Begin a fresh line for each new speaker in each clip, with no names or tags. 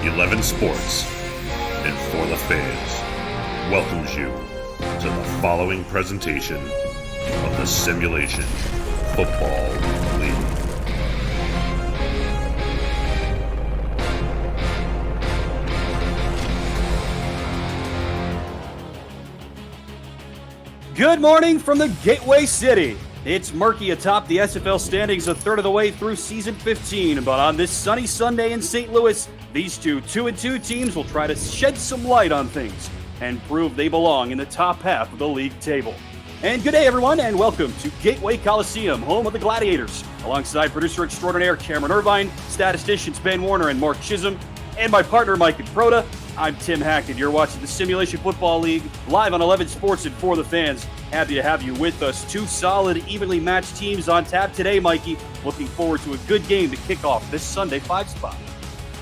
11 Sports and For the Fans welcomes you to the following presentation of the Simulation Football League.
Good morning from the Gateway City. It's murky atop the SFL standings a third of the way through Season 15, but on this sunny Sunday in St. Louis, these two 2-2 teams will try to shed some light on things and prove they belong in the top half of the league table. And good day, everyone, and welcome to Gateway Coliseum, home of the Gladiators, alongside producer extraordinaire Cameron Irvine, statisticians Ben Warner and Mark Chisholm, and my partner Mike Proda. I'm Tim Hackett. You're watching the Simulation Football League live on 11 Sports and For the Fans. Happy to have you with us. Two solid, evenly matched teams on tap today, Mikey. Looking forward to a good game to kick off this Sunday 5 spot.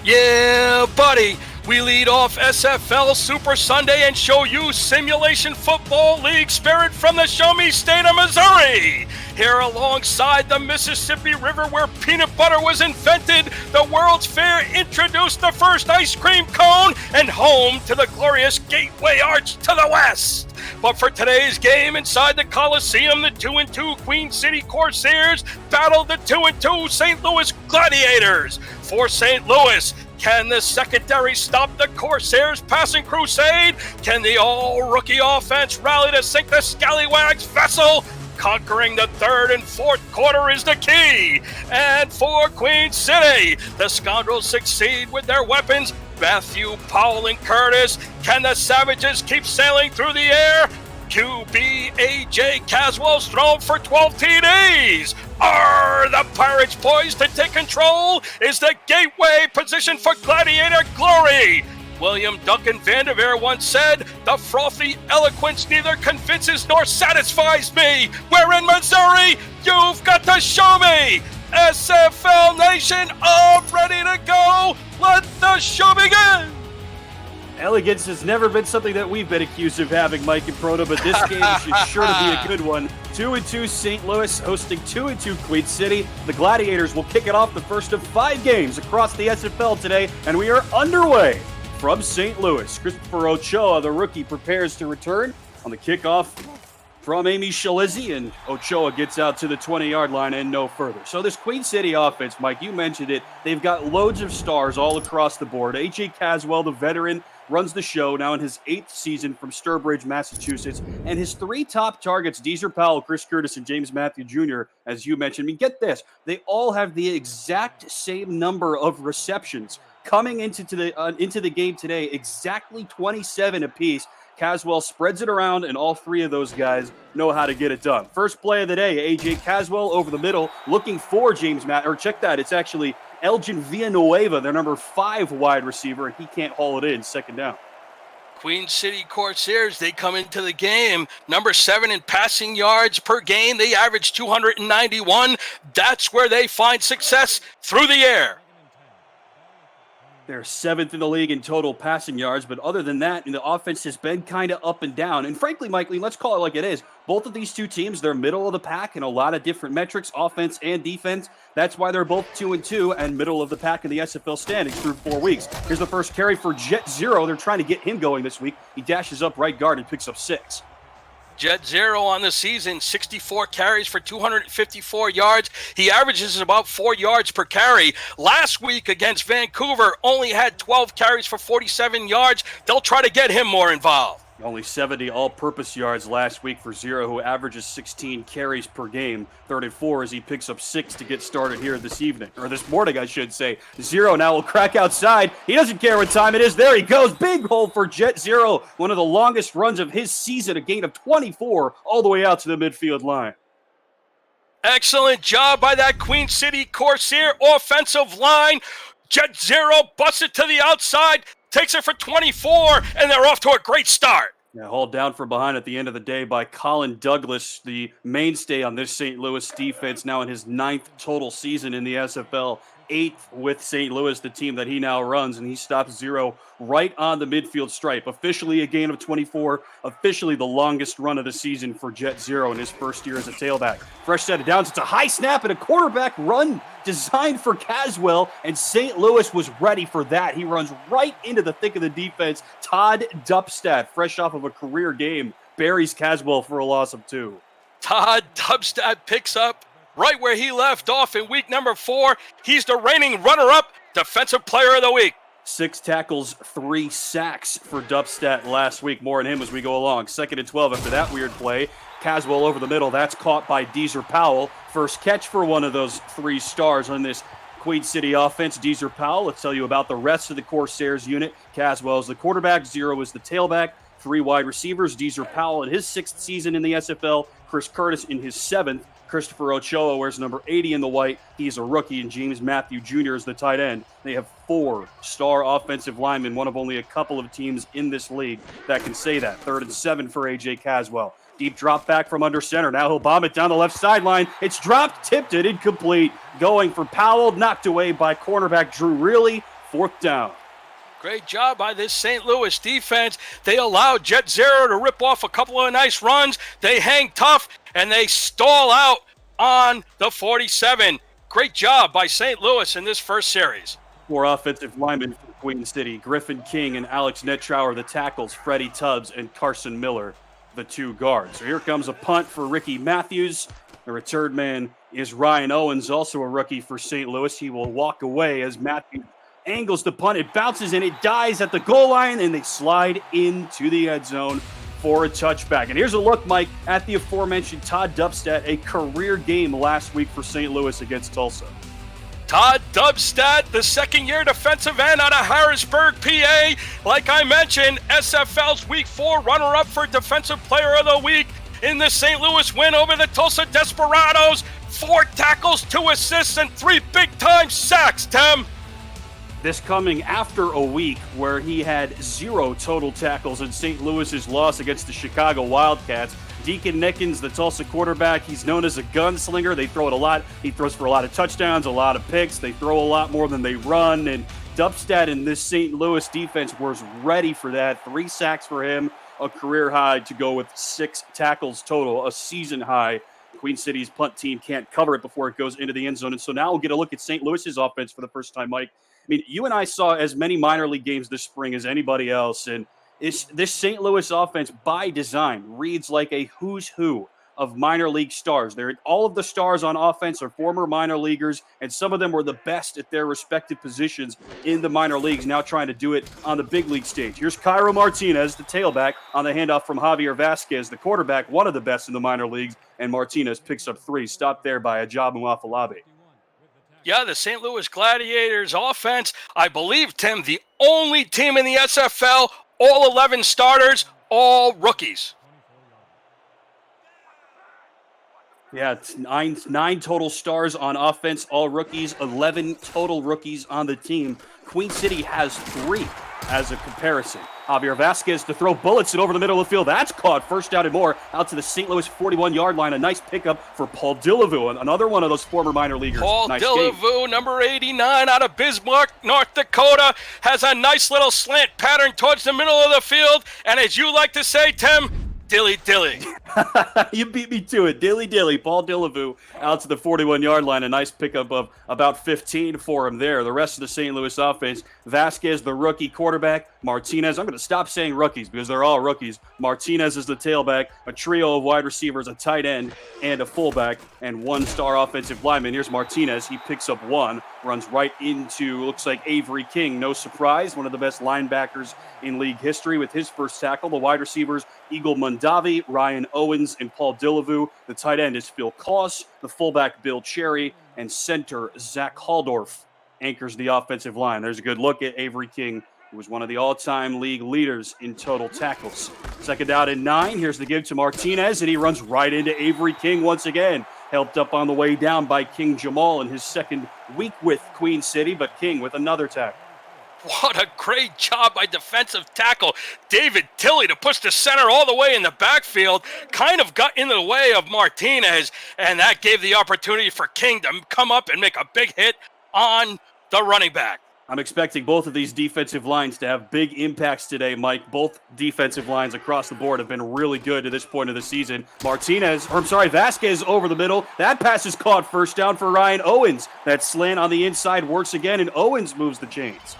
Yeah, buddy. We lead off SFL Super Sunday and show you Simulation Football League spirit from the Show Me State of Missouri. Here alongside the Mississippi River where peanut butter was invented, the World's Fair introduced the first ice cream cone, and home to the glorious Gateway Arch to the west. But for today's game inside the Coliseum, the 2-2 Queen City Corsairs battled the 2-2 St. Louis Gladiators. For St. Louis, can the secondary stop the Corsairs' passing crusade? Can the all-rookie offense rally to sink the Scallywags' vessel? Conquering the third and fourth quarter is the key. And for Queen City, the Scoundrels succeed with their weapons. Matthew, Powell, and Curtis. Can the Savages keep sailing through the air? QB A.J. Caswell's thrown for 12 TDs. Are the Pirates poised to take control? Is the Gateway positioned for Gladiator glory? William Duncan Vanderveer once said, "The frothy eloquence neither convinces nor satisfies me. We're in Missouri. You've got to show me. SFL Nation, I'm ready to go. Let the show begin."
Elegance has never been something that we've been accused of having, Mike and Proto, but this game should sure to be a good one. 2-2 St. Louis hosting 2-2 Queen City. The Gladiators will kick it off the first of 5 games across the SFL today, and we are underway from St. Louis. Christopher Ochoa, the rookie, prepares to return on the kickoff from Amy Shalizzi, and Ochoa gets out to the 20-yard line and no further. So this Queen City offense, Mike, you mentioned it, they've got loads of stars all across the board. A.J. Caswell, the veteran, runs the show now in his 8th season from Sturbridge, Massachusetts. And his 3 top targets, Deezer Powell, Chris Curtis, and James Matthew Jr., as you mentioned. I mean, get this. They all have the exact same number of receptions coming into the game today, exactly 27 apiece. Caswell spreads it around, and all 3 of those guys know how to get it done. First play of the day, A.J. Caswell over the middle, looking for James check that, it's actually Elgin Villanueva, their number 5 wide receiver, and he can't haul it in, second down.
Queen City Corsairs, they come into the game number 7 in passing yards per game. They average 291. That's where they find success, through the air.
They're 7th in the league in total passing yards, but other than that, the offense has been kind of up and down. And frankly, Mike Lee, let's call it like it is. Both of these two teams, they're middle of the pack in a lot of different metrics, offense and defense. That's why they're both 2-2 and middle of the pack in the SFL standings through 4 weeks. Here's the first carry for Jet Zero. They're trying to get him going this week. He dashes up right guard and picks up 6.
Jet Zero on the season, 64 carries for 254 yards. He averages about 4 yards per carry. Last week against Vancouver, only had 12 carries for 47 yards. They'll try to get him more involved.
Only 70 all-purpose yards last week for Zero, who averages 16 carries per game. 3rd and 4 as he picks up 6 to get started here this evening, or this morning, I should say. Zero now will crack outside. He doesn't care what time it is. There he goes. Big hole for Jet Zero. One of the longest runs of his season, a gain of 24 all the way out to the midfield line.
Excellent job by that Queen City Corsair offensive line. Jet Zero busts it to the outside, takes it for 24, and they're off to a great start.
Yeah, hauled down from behind at the end of the day by Colin Douglas, the mainstay on this St. Louis defense, now in his 9th total season in the SFL. 8th with St. Louis, the team that he now runs, and he stops 0 right on the midfield stripe. Officially a gain of 24, officially the longest run of the season for Jet Zero in his first year as a tailback. Fresh set of downs, it's a high snap and a quarterback run designed for Caswell, and St. Louis was ready for that. He runs right into the thick of the defense. Todd Dubstad, fresh off of a career game, buries Caswell for a loss of 2.
Todd Dubstad picks up right where he left off in week number 4. He's the reigning runner-up Defensive Player of the Week.
6 tackles, 3 sacks for Dubstad last week. More on him as we go along. 2nd and 12 after that weird play. Caswell over the middle. That's caught by Deezer Powell. First catch for one of those 3 stars on this Queen City offense. Deezer Powell. Let's tell you about the rest of the Corsairs unit. Caswell is the quarterback. Zero is the tailback. 3 wide receivers. Deezer Powell in his 6th season in the SFL. Chris Curtis in his 7th. Christopher Ochoa wears number 80 in the white. He's a rookie, and James Matthew Jr. is the tight end. They have 4 star offensive linemen, one of only a couple of teams in this league that can say that. 3rd and 7 for A.J. Caswell. Deep drop back from under center. Now he'll bomb it down the left sideline. It's dropped, tipped it, incomplete. Going for Powell, knocked away by cornerback Drew Reilly. 4th down.
Great job by this St. Louis defense. They allowed Jet Zero to rip off a couple of nice runs. They hang tough, and they stall out on the 47. Great job by St. Louis in this first series.
4 offensive linemen for Queen City. Griffin King and Alex Nettrower, the tackles. Freddie Tubbs and Carson Miller, the 2 guards. So here comes a punt for Ricky Matthews. The return man is Ryan Owens, also a rookie for St. Louis. He will walk away as Matthews angles the punt. It bounces and it dies at the goal line, and they slide into the end zone for a touchback. And here's a look, Mike, at the aforementioned Todd Dubstad, a career game last week for St. Louis against Tulsa.
Todd Dubstad, the second-year defensive end out of Harrisburg, PA. Like I mentioned, SFL's Week 4 runner-up for Defensive Player of the Week in the St. Louis win over the Tulsa Desperados. 4 tackles, 2 assists, and 3 big-time sacks, Tim.
This coming after a week where he had 0 total tackles in St. Louis's loss against the Chicago Wildcats. Deacon Nickens, the Tulsa quarterback, he's known as a gunslinger. They throw it a lot. He throws for a lot of touchdowns, a lot of picks. They throw a lot more than they run. And Dubstad in this St. Louis defense was ready for that. 3 sacks for him, a career high to go with 6 tackles total, a season high. Queen City's punt team can't cover it before it goes into the end zone. And so now we'll get a look at St. Louis's offense for the first time, Mike. I mean, you and I saw as many minor league games this spring as anybody else, and this St. Louis offense, by design, reads like a who's who of minor league stars. All of the stars on offense are former minor leaguers, and some of them were the best at their respective positions in the minor leagues, now trying to do it on the big league stage. Here's Cairo Martinez, the tailback, on the handoff from Javier Vasquez, the quarterback, one of the best in the minor leagues, and Martinez picks up 3, stopped there by Ajabu Afolabi.
Yeah, the St. Louis Gladiators offense, I believe, Tim, the only team in the SFL, all 11 starters, all rookies.
Yeah, it's nine total stars on offense, all rookies, 11 total rookies on the team. Queen City has 3 as a comparison. Javier Vasquez to throw bullets and over the middle of the field. That's caught. First down and more out to the St. Louis 41-yard line. A nice pickup for Paul Dillevue, another one of those former minor leaguers.
Paul
nice
Dillevue, number 89 out of Bismarck, North Dakota, has a nice little slant pattern towards the middle of the field. And as you like to say, Tim, dilly dilly.
You beat me to it. Dilly dilly. Paul Dillevue out to the 41-yard line. A nice pickup of about 15 for him there. The rest of the St. Louis offense, Vasquez, the rookie quarterback. Martinez, I'm going to stop saying rookies because they're all rookies. Martinez is the tailback. A trio of wide receivers, a tight end, and a fullback, and 1-star offensive lineman. Here's Martinez. He picks up 1, runs right into, looks like Avery King. No surprise, one of the best linebackers in league history with his first tackle. The wide receivers, Eagle Mundavi, Ryan Owens, and Paul Dillevue. The tight end is Phil Koss. The fullback, Bill Cherry, and center, Zach Haldorf, anchors the offensive line. There's a good look at Avery King, who was one of the all-time league leaders in total tackles. 2nd down and 9. Here's the give to Martinez, and he runs right into Avery King once again. Helped up on the way down by King Jamal in his 2nd week with Queen City, but King with another tackle.
What a great job by defensive tackle David Tilley to push the center all the way in the backfield. Kind of got in the way of Martinez, and that gave the opportunity for King to come up and make a big hit on the running back.
I'm expecting both of these defensive lines to have big impacts today, Mike. Both defensive lines across the board have been really good to this point of the season. Vasquez over the middle. That pass is caught, first down for Ryan Owens. That slant on the inside works again, and Owens moves the chains.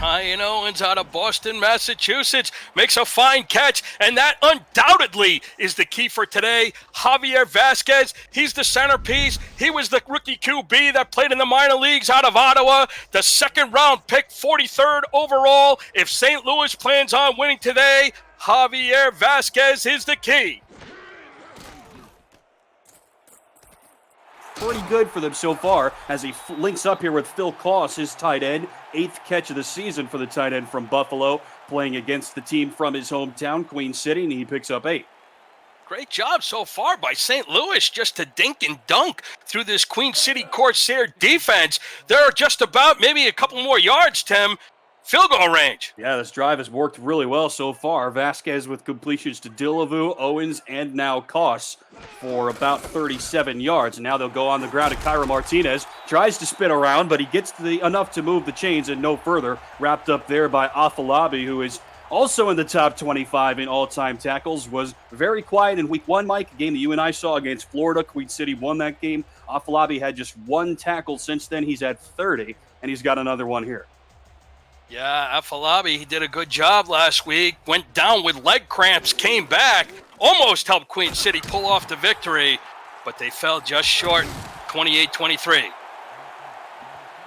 Ryan Owens out of Boston, Massachusetts, makes a fine catch, and that undoubtedly is the key for today. Javier Vasquez, he's the centerpiece. He was the rookie QB that played in the minor leagues out of Ottawa, the second-round pick, 43rd overall. If St. Louis plans on winning today, Javier Vasquez is the key.
Pretty good for them so far as he links up here with Phil Koss, his tight end. 8th catch of the season for the tight end from Buffalo, playing against the team from his hometown, Queen City, and he picks up 8.
Great job so far by St. Louis just to dink and dunk through this Queen City Corsair defense. They're just about maybe a couple more yards, Tim. Field goal range.
Yeah, this drive has worked really well so far. Vasquez with completions to Dillavu, Owens, and now Koss for about 37 yards. And now they'll go on the ground to Cairo Martinez. Tries to spin around, but he gets enough to move the chains and no further. Wrapped up there by Afalabi, who is also in the top 25 in all-time tackles. Was very quiet in week 1, Mike, a game that you and I saw against Florida. Queen City won that game. Afalabi had just 1 tackle since then. He's had 30, and he's got another one here.
Yeah, Afalabi, he did a good job last week. Went down with leg cramps, came back, almost helped Queen City pull off the victory, but they fell just short, 28-23.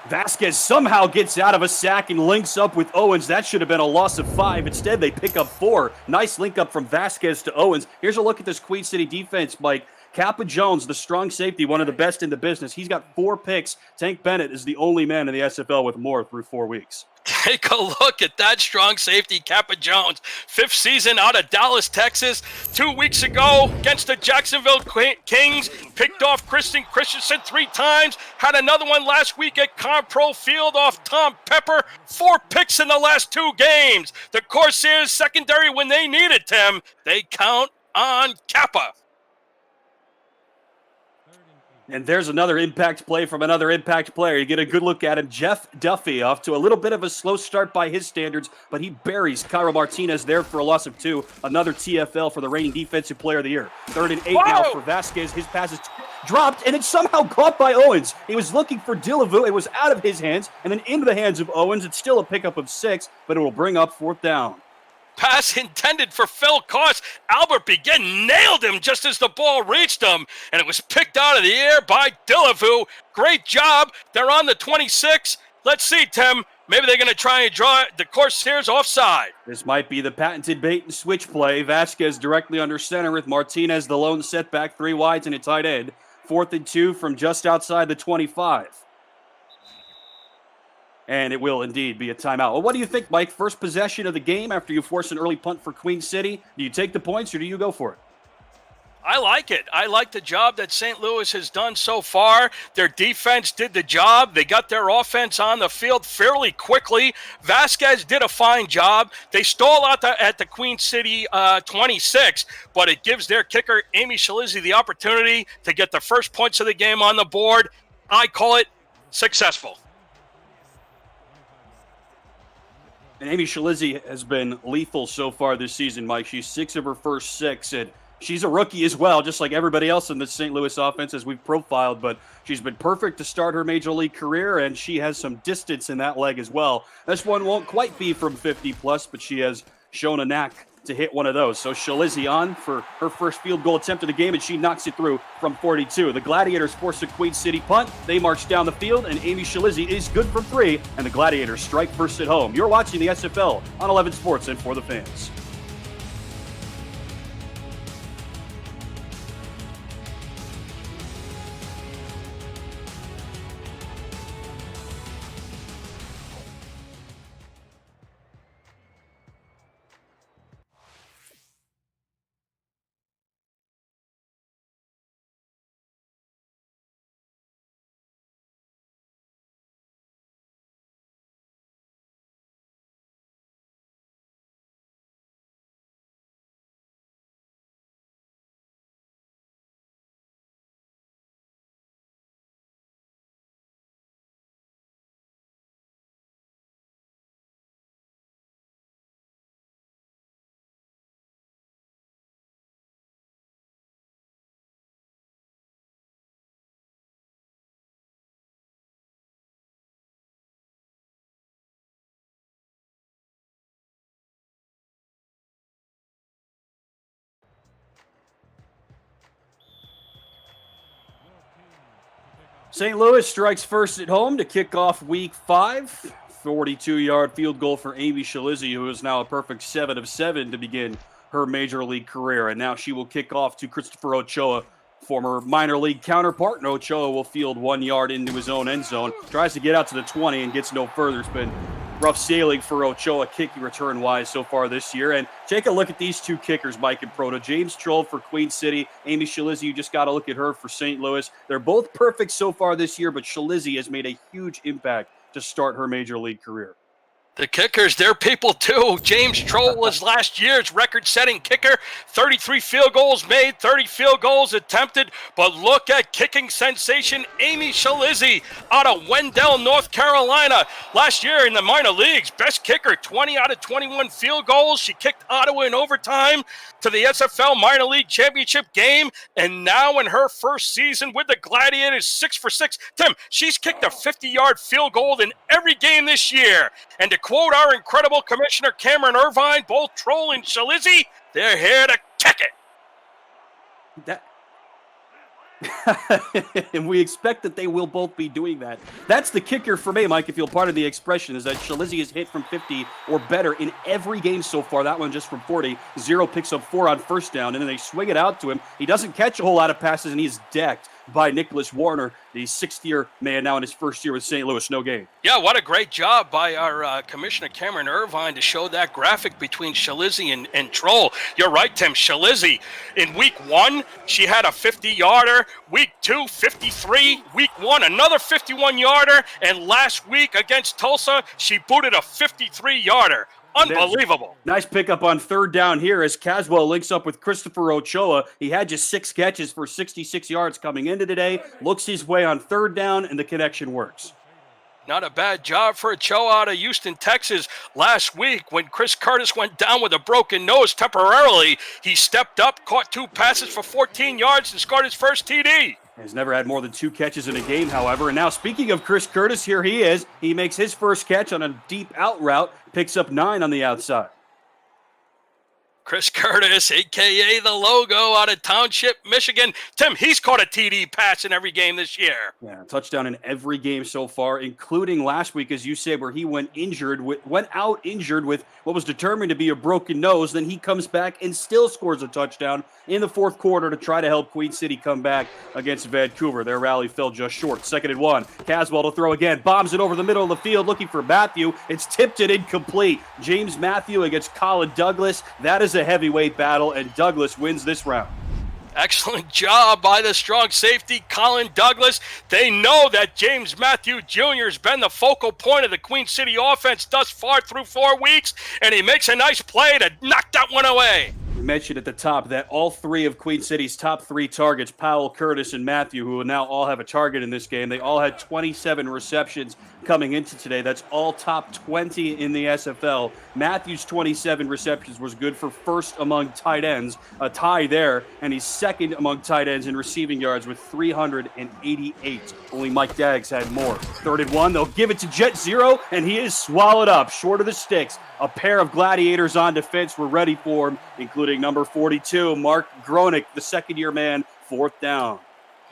Vasquez somehow gets out of a sack and links up with Owens. That should have been a loss of 5. Instead, they pick up 4. Nice link up from Vasquez to Owens. Here's a look at this Queen City defense, Mike. Kappa Jones, the strong safety, one of the best in the business. He's got 4 picks. Tank Bennett is the only man in the SFL with more through 4 weeks.
Take a look at that strong safety, Kappa Jones. 5th season out of Dallas, Texas. 2 weeks ago against the Jacksonville Kings. Picked off Christensen 3 times. Had another one last week at Compro Field off Tom Pepper. 4 picks in the last 2 games. The Corsairs secondary, when they need it, Tim, they count on Kappa.
And there's another impact play from another impact player. You get a good look at him. Jeff Duffy off to a little bit of a slow start by his standards, but he buries Cairo Martinez there for a loss of 2. Another TFL for the reigning defensive player of the year. 3rd and 8 now for Vasquez. His pass is dropped, and it's somehow caught by Owens. He was looking for Dillavu. It was out of his hands and then into the hands of Owens. It's still a pickup of 6, but it will bring up 4th down.
Pass intended for Phil Koss. Albert Begin nailed him just as the ball reached him, and it was picked out of the air by Dillavu. Great job. They're on the 26. Let's see, Tim. Maybe they're going to try and draw the Corsairs offside.
This might be the patented bait and switch play. Vasquez directly under center with Martinez, the lone setback, 3 wides and a tight end. 4th and 2 from just outside the 25. And it will indeed be a timeout. Well, what do you think, Mike? First possession of the game after you force an early punt for Queen City. Do you take the points or do you go for it?
I like it. I like the job that St. Louis has done so far. Their defense did the job. They got their offense on the field fairly quickly. Vasquez did a fine job. They stall out at the Queen City 26, but it gives their kicker, Amy Shalizzi, the opportunity to get the first points of the game on the board. I call it successful.
And Amy Shalizzi has been lethal so far this season, Mike. She's 6 of her first 6, and she's a rookie as well, just like everybody else in the St. Louis offense as we've profiled, but she's been perfect to start her major league career, and she has some distance in that leg as well. This one won't quite be from 50+, but she has shown a knack to hit one of those. So Shalizzi on for her first field goal attempt of the game, and she knocks it through from 42. The Gladiators force a Queen City punt. They march down the field, and Amy Shalizzi is good from 3, and the Gladiators strike first at home. You're watching the SFL on 11 Sports and For the Fans. St. Louis strikes first at home to kick off Week 5. 42-yard field goal for Amy Shalizzi, who is now a perfect 7 of 7 to begin her major league career. And now she will kick off to Christopher Ochoa, former minor league counterpart. And Ochoa will field 1 yard into his own end zone. Tries to get out to the 20 and gets no further. It's been rough sailing for Ochoa kicking return-wise so far this year. And take a look at these two kickers, Mike and Proto. James Troll for Queen City. Amy Shalizzi, you just got to look at her for St. Louis. They're both perfect so far this year, but Shalizzi has made a huge impact to start her major league career.
The kickers, they're people too. James Troll was last year's record-setting kicker. 33 field goals made, 30 field goals attempted. But look at kicking sensation Amy Shalizzi out of Wendell, North Carolina. Last year in the minor leagues, best kicker, 20 out of 21 field goals. She kicked Ottawa in overtime to the SFL minor league championship game. And now in her first season with the Gladiators, 6 for 6. Tim, she's kicked a 50-yard field goal in every game this year. And to quote our incredible Commissioner Cameron Irvine, both Troll and Shalizzi, they're here to kick it.
And we expect that they will both be doing that. That's the kicker for me, Mike, if you'll pardon the expression, is that Shalizzi has hit from 50 or better in every game so far. That one just from 40. 0 picks up 4 on first down, and then they swing it out to him. He doesn't catch a whole lot of passes, and he's decked by Nicholas Warner, the 6th-year man now in his first year with St. Louis. No game.
Yeah, what a great job by our Commissioner Cameron Irvine to show that graphic between Shalizzi and Troll. You're right, Tim. Shalizzi, in Week 1, she had a 50-yarder. Week 2, 53. Week 1, another 51-yarder. And last week against Tulsa, she booted a 53-yarder. Unbelievable.
Nice pickup on third down here as Caswell links up with Christopher Ochoa. He had just 6 catches for 66 yards coming into today. Looks his way on third down, and the connection works.
Not a bad job for Ochoa out of Houston, Texas. Last week, when Chris Curtis went down with a broken nose temporarily, he stepped up, caught 2 passes for 14 yards, and scored his first TD.
He's never had more than 2 catches in a game, however. And now, speaking of Chris Curtis, here he is. He makes his first catch on a deep out route, picks up 9 on the outside.
Chris Curtis, a.k.a. the logo out of Township, Michigan. Tim, he's caught a TD pass in every game this year.
Yeah, touchdown in every game so far, including last week, as you said, where he went out injured with what was determined to be a broken nose. Then he comes back and still scores a touchdown in the fourth quarter to try to help Queen City come back against Vancouver. Their rally fell just short. 2nd and 1. Caswell to throw again. Bombs it over the middle of the field looking for Matthew. It's tipped and incomplete. James Matthew against Colin Douglas. That is a heavyweight battle, and Douglas wins this round.
Excellent job by the strong safety, Colin Douglas. They know that James Matthew Jr. has been the focal point of the Queen City offense thus far through 4 weeks, and he makes a nice play to knock that one away.
We mentioned at the top that all 3 of Queen City's top 3 targets, Powell, Curtis, and Matthew, who will now all have a target in this game, they all had 27 receptions coming into today. That's all top 20 in the SFL. Matthew's 27 receptions was good for first among tight ends, a tie there, and he's second among tight ends in receiving yards with 388. Only Mike Daggs had more. 3rd and 1, they'll give it to Jet Zero, and he is swallowed up, short of the sticks. A pair of Gladiators on defense were ready for him, including number 42, Mark Gronick, the 2nd-year man, 4th down.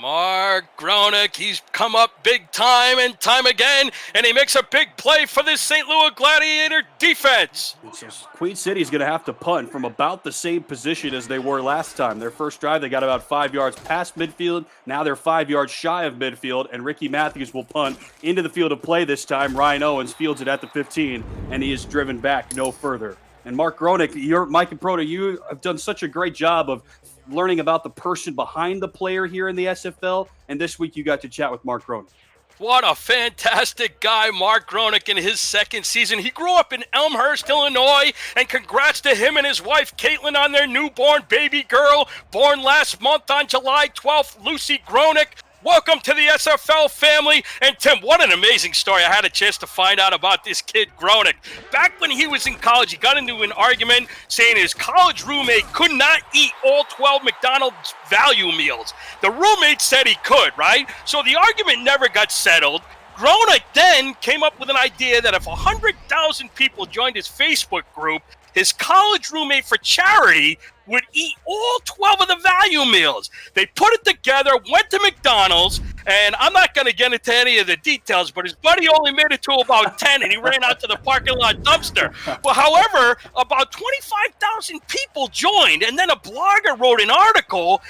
Mark Gronick, he's come up big time and time again, and he makes a big play for this St. Louis Gladiator defense.
So Queen City is going to have to punt from about the same position as they were last time. Their first drive, they got about 5 yards past midfield. Now they're 5 yards shy of midfield, and Ricky Matthews will punt into the field of play this time. Ryan Owens fields it at the 15, and he is driven back no further. And Mark Gronick, Mike and Proto, you have done such a great job of learning about the person behind the player here in the SFL, and this week you got to chat with Mark Gronick.
What a fantastic guy, Mark Gronick, in his 2nd season. He grew up in Elmhurst, Illinois, and congrats to him and his wife, Caitlin, on their newborn baby girl, born last month on July 12th, Lucy Gronick. Welcome to the SFL family. And Tim, what an amazing story. I had a chance to find out about this kid, Gronick. Back when he was in college, he got into an argument saying his college roommate could not eat all 12 McDonald's value meals. The roommate said he could, right? So the argument never got settled. Gronick then came up with an idea that if 100,000 people joined his Facebook group, his college roommate for charity would eat all 12 of the value meals. They put it together, went to McDonald's, And I'm not going to get into any of the details, but his buddy only made it to about 10, and he ran out to the parking lot dumpster. Well, however, about 25,000 people joined, and then a blogger wrote an article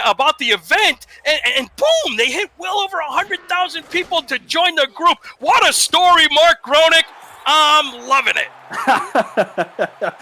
about the event, and boom, they hit well over 100,000 people to join the group. What a story, Mark Gronick. I'm loving it.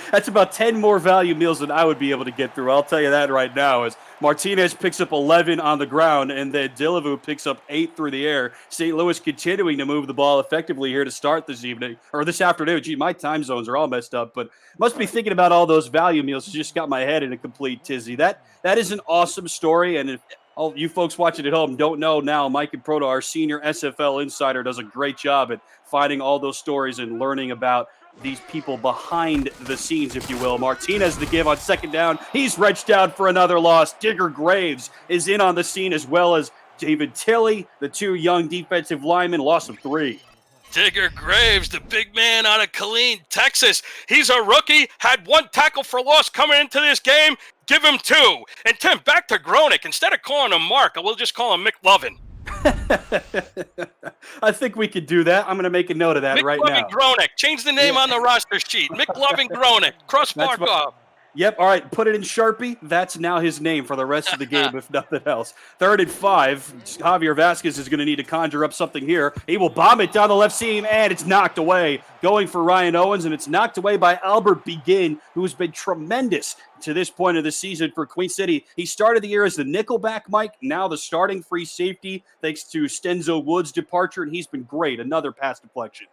That's about 10 more value meals than I would be able to get through. I'll tell you that right now. As Martinez picks up 11 on the ground, and then Dilivu picks up 8 through the air. St. Louis continuing to move the ball effectively here to start this evening, or this afternoon. Gee, my time zones are all messed up, but must be thinking about all those value meals. It just got my head in a complete tizzy. That is an awesome story, and if all you folks watching at home don't know now, Mike and Proto, our senior SFL insider, does a great job at finding all those stories and learning about these people behind the scenes, if you will. Martinez the give on second down. He's reached out for another loss. Digger Graves is in on the scene, as well as David Tilley, the 2 young defensive linemen, loss of 3.
Digger Graves, the big man out of Killeen, Texas. He's a rookie, had 1 tackle for loss coming into this game. Give him 2. And Tim, back to Gronick. Instead of calling him Mark, we'll just call him McLovin.
I think we could do that. I'm going to make a note of that right now.
McLovin Gronick. Change the name on the roster sheet. McLovin Gronick. Cross mark off.
Yep, all right, put it in Sharpie. That's now his name for the rest of the game, if nothing else. 3rd and 5. Javier Vasquez is going to need to conjure up something here. He will bomb it down the left seam, and it's knocked away. Going for Ryan Owens, and it's knocked away by Albert Begin, who has been tremendous to this point of the season for Queen City. He started the year as the nickelback, Mike, now the starting free safety, thanks to Stenzo Wood's departure, and he's been great. Another pass deflection.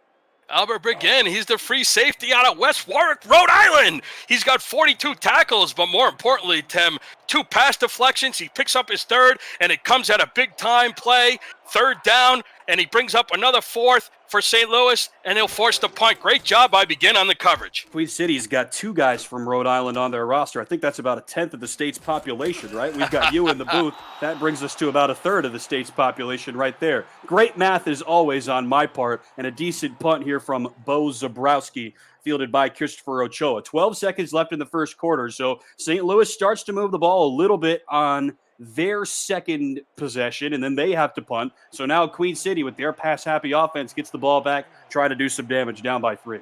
Albert Begin, he's the free safety out of West Warwick, Rhode Island. He's got 42 tackles, but more importantly, Tim, 2 pass deflections. He picks up his 3rd, and it comes at a big-time play. 3rd down, and he brings up another 4th for St. Louis, and he'll force the punt. Great job by Begin on the coverage.
Queen City's got 2 guys from Rhode Island on their roster. I think that's about 1/10 of the state's population, right? We've got you in the booth. That brings us to about 1/3 of the state's population right there. Great math as always on my part, and a decent punt here from Bo Zabrowski, fielded by Christopher Ochoa. 12 seconds left in the first quarter, so St. Louis starts to move the ball a little bit on their second possession, and then they have to punt. So now Queen City, with their pass-happy offense, gets the ball back, trying to do some damage, down by 3.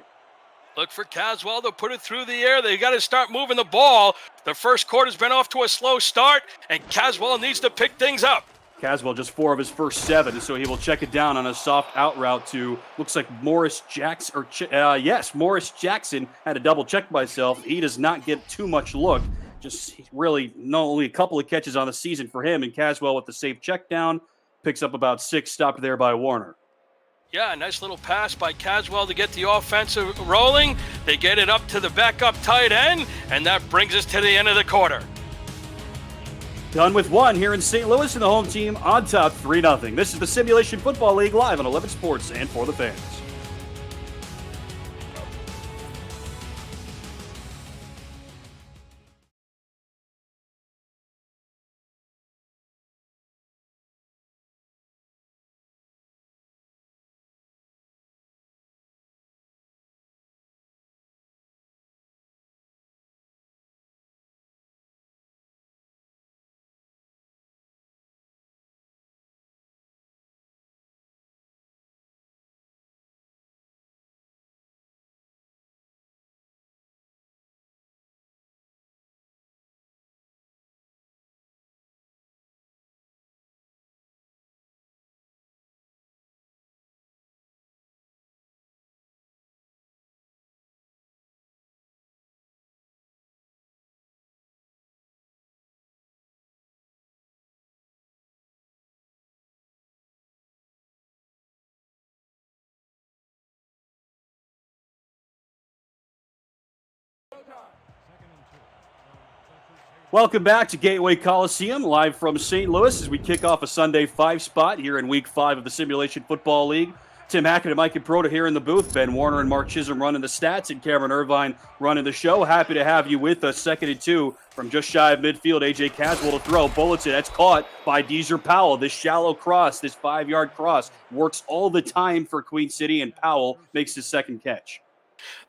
Look for Caswell to put it through the air. They got to start moving the ball. The first quarter's been off to a slow start, and Caswell needs to pick things up.
Caswell just 4 of his first 7, so he will check it down on a soft out route to, looks like Morris Jackson, Morris Jackson. Had to double check myself. He does not get too much look. Just really only a couple of catches on the season for him, and Caswell with the safe check down picks up about 6, stopped there by Warner.
Yeah, nice little pass by Caswell to get the offensive rolling. They get it up to the backup tight end, and that brings us to the end of the quarter.
Done with 1 here in St. Louis, and the home team on top 3-0. This is the Simulation Football League live on 11 Sports and for the fans. Welcome back to Gateway Coliseum, live from St. Louis as we kick off a Sunday 5 spot here in Week 5 of the Simulation Football League. Tim Hackett and Mike and Proto here in the booth. Ben Warner and Mark Chisholm running the stats, and Cameron Irvine running the show. Happy to have you with us. 2nd and 2 from just shy of midfield. A.J. Caswell to throw. Bullets it. That's caught by Deezer Powell. This shallow cross, this 5-yard cross, works all the time for Queen City, and Powell makes his second catch.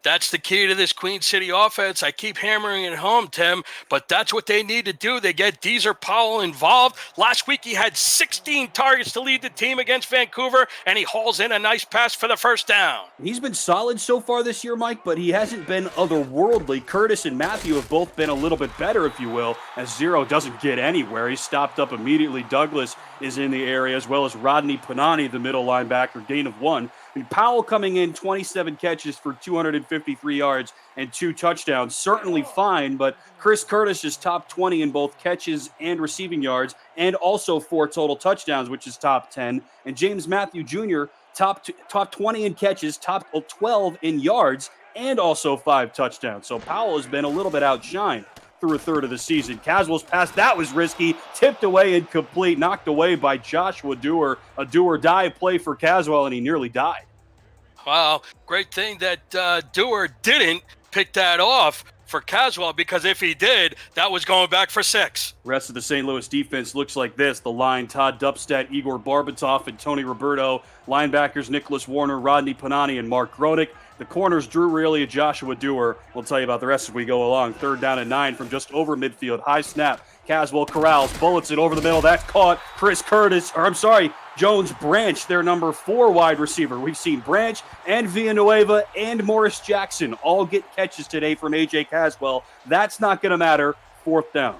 That's the key to this Queen City offense. I keep hammering it home, Tim, but that's what they need to do. They get Deezer Powell involved. Last week he had 16 targets to lead the team against Vancouver, and he hauls in a nice pass for the first down.
He's been solid so far this year, Mike, but he hasn't been otherworldly. Curtis and Matthew have both been a little bit better, if you will, as Zero doesn't get anywhere. He's stopped up immediately. Douglas is in the area, as well as Rodney Panani, the middle linebacker, gain of 1. And Powell coming in 27 catches for 253 yards and 2 touchdowns. Certainly fine, but Chris Curtis is top 20 in both catches and receiving yards, and also 4 total touchdowns, which is top 10. And James Matthew Jr., top 20 in catches, top 12 in yards, and also 5 touchdowns. So Powell has been a little bit outshined through a third of the season. Caswell's pass, that was risky, tipped away incomplete, knocked away by Joshua Dewar. A do-or-die play for Caswell, and he nearly died.
Wow, great thing that Dewar didn't pick that off for Caswell, because if he did, that was going back for 6.
Rest of the St. Louis defense looks like this. The line, Todd Dubstat, Igor Barbatov, and Tony Roberto. Linebackers, Nicholas Warner, Rodney Panani, and Mark Grodick. The corners, Drew Reilly and Joshua Dewar. We'll tell you about the rest as we go along. 3rd down and 9 from just over midfield. High snap. Caswell corrals, bullets it over the middle. That's caught. Jones Branch, their number 4 wide receiver. We've seen Branch and Villanueva and Morris Jackson all get catches today from A.J. Caswell. That's not going to matter. 4th down.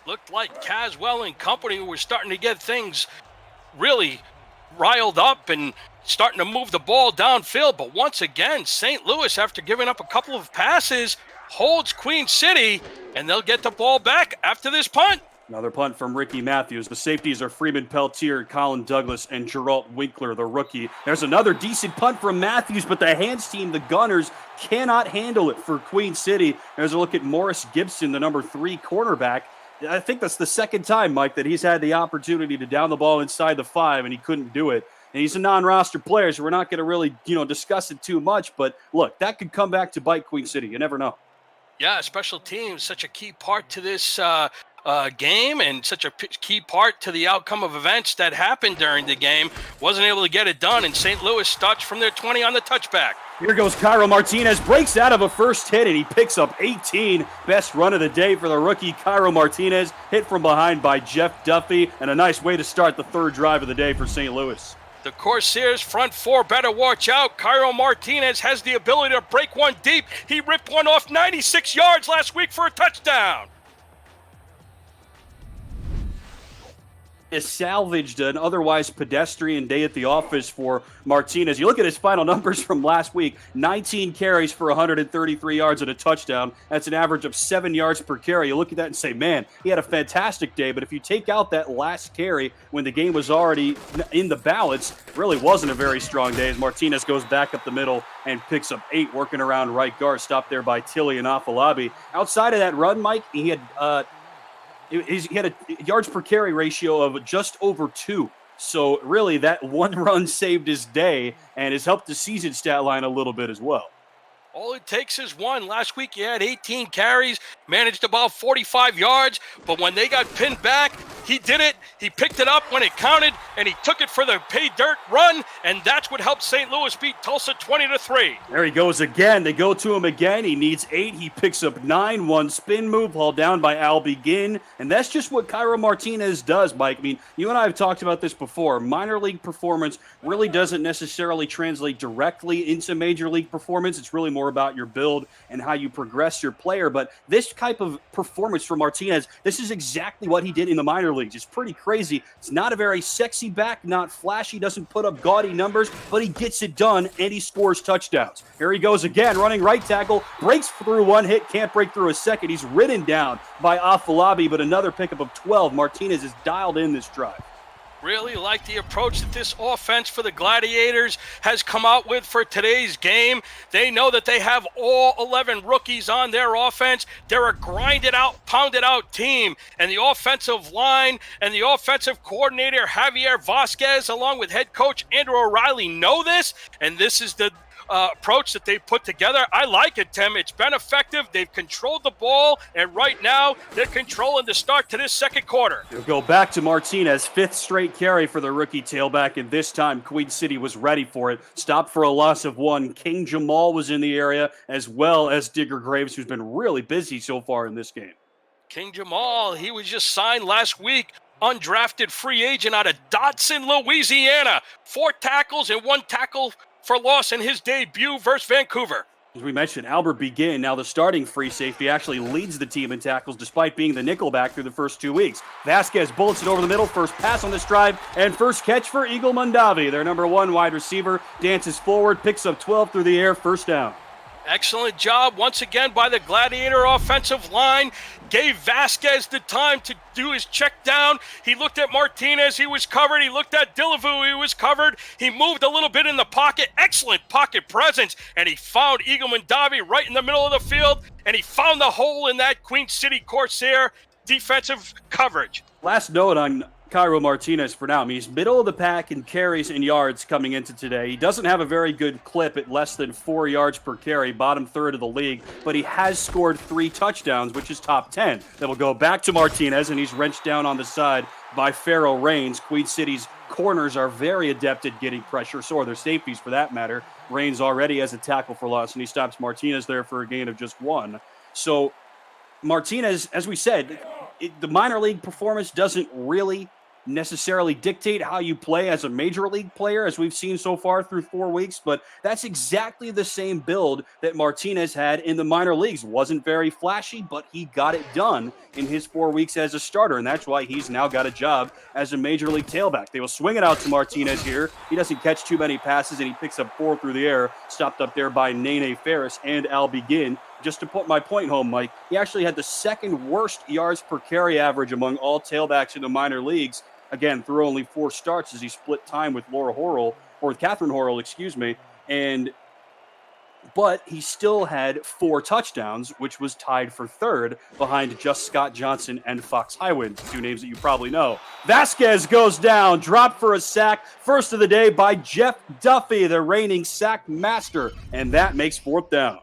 Looked like Caswell and company were starting to get things really riled up and starting to move the ball downfield. But once again, St. Louis, after giving up a couple of passes, holds Queen City, and they'll get the ball back after this punt.
Another punt from Ricky Matthews. The safeties are Freeman Peltier, Colin Douglas, and Geralt Winkler, the rookie. There's another decent punt from Matthews, but the hands team, the Gunners, cannot handle it for Queen City. There's a look at Morris Gibson, the number 3 cornerback. I think that's the second time, Mike, that he's had the opportunity to down the ball inside the 5, and he couldn't do it. And he's a non-roster player, so we're not going to really, discuss it too much. But look, that could come back to bite Queen City. You never know.
Yeah, special teams, such a key part to this game, and such a key part to the outcome of events that happened during the game. Wasn't able to get it done, and St. Louis starts from their 20 on the touchback.
Here goes Cairo Martinez, breaks out of a first hit, and he picks up 18. Best run of the day for the rookie, Cairo Martinez. Hit from behind by Jeff Duffy, and a nice way to start the 3rd drive of the day for St. Louis.
The Corsairs front 4 better watch out. Cairo Martinez has the ability to break one deep. He ripped one off 96 yards last week for a touchdown.
Has salvaged an otherwise pedestrian day at the office for Martinez. You look at his final numbers from last week, 19 carries for 133 yards and a touchdown. That's an average of 7 yards per carry. You look at that and say, man, he had a fantastic day. But if you take out that last carry when the game was already in the balance, really wasn't a very strong day as Martinez goes back up the middle and picks up 8, working around right guard, stopped there by Tilly and Afalabi. Outside of that run, Mike, he had a yards per carry ratio of just over 2. So really that one run saved his day and has helped the season stat line a little bit as well.
All it takes is one. Last week he had 18 carries, managed about 45 yards, but when they got pinned back, he did it. He picked it up when it counted, and he took it for the pay dirt run, and that's what helped St. Louis beat Tulsa 20-3.
There he goes again. They go to him again. He needs 8. He picks up 9. One spin move hauled down by Al Begin, and that's just what Cairo Martinez does, Mike. I mean, you and I have talked about this before. Minor league performance really doesn't necessarily translate directly into major league performance. It's really more about your build and how you progress your player. But this type of performance for Martinez, this is exactly what he did in the minor leagues. It's pretty crazy. It's not a very sexy back, not flashy, doesn't put up gaudy numbers, but he gets it done and he scores touchdowns. Here he goes again, running right tackle, breaks through one hit, can't break through a second. He's ridden down by Afalabi, but another pickup of 12. Martinez is dialed in this drive.
Really like the approach that this offense for the Gladiators has come out with for today's game. They know that they have all 11 rookies on their offense. They're a grinded out, pounded out team. And the offensive line and the offensive coordinator, Javier Vasquez, along with head coach Andrew O'Reilly, know this. And this is the approach that they've put together. I like it, Tim. It's been effective. They've controlled the ball, and right now they're controlling the start to this second quarter.
We'll go back to Martinez, fifth straight carry for the rookie tailback, and this time Queen City was ready for it. Stopped for a loss of one. King Jamal was in the area, as well as Digger Graves, who's been really busy so far in this game.
King Jamal, he was just signed last week. Undrafted free agent out of Dodson, Louisiana. 4 tackles and 1 tackle for loss in his debut versus Vancouver.
As we mentioned, Albert Begin, now the starting free safety, actually leads the team in tackles despite being the nickelback through the first 2 weeks. Vasquez bullets it over the middle, first pass on this drive, and first catch for Eagle Mondavi. Their number 1 wide receiver dances forward, picks up 12 through the air, first down.
Excellent job once again by the Gladiator offensive line. Gave Vasquez the time to do his check down. He looked at Martinez, he was covered. He looked at Delavu, he was covered. He moved a little bit in the pocket. Excellent pocket presence. And he found Eagle Mondavi right in the middle of the field. And he found the hole in that Queen City Corsair defensive coverage.
Last note on Cairo Martinez for now. I mean, he's middle of the pack in carries and yards coming into today. He doesn't have a very good clip at less than 4 yards per carry, bottom third of the league, but he has scored 3 touchdowns, which is top 10. Then we'll go back to Martinez, and he's wrenched down on the side by Pharaoh Reigns. Queen City's corners are very adept at getting pressure, so are their safeties for that matter. Reigns already has a tackle for loss, and he stops Martinez there for a gain of just 1. So Martinez, as we said, the minor league performance doesn't really necessarily dictate how you play as a major league player, as we've seen so far through 4 weeks, but that's exactly the same build that Martinez had in the minor leagues. Wasn't very flashy, but he got it done in his 4 weeks as a starter, and that's why he's now got a job as a major league tailback. They will swing it out to Martinez here. He doesn't catch too many passes, and he picks up 4 through the air, stopped up there by Nene Ferris and Al Begin. Just to put my point home, Mike, he actually had the second worst yards per carry average among all tailbacks in the minor leagues. Again, through only 4 starts as he split time with Catherine Horrell, excuse me. But he still had 4 touchdowns, which was tied for third behind just Scott Johnson and Fox Highwind, 2 names that you probably know. Vasquez goes down, dropped for a sack, first of the day by Jeff Duffy, the reigning sack master, and that makes 4th down.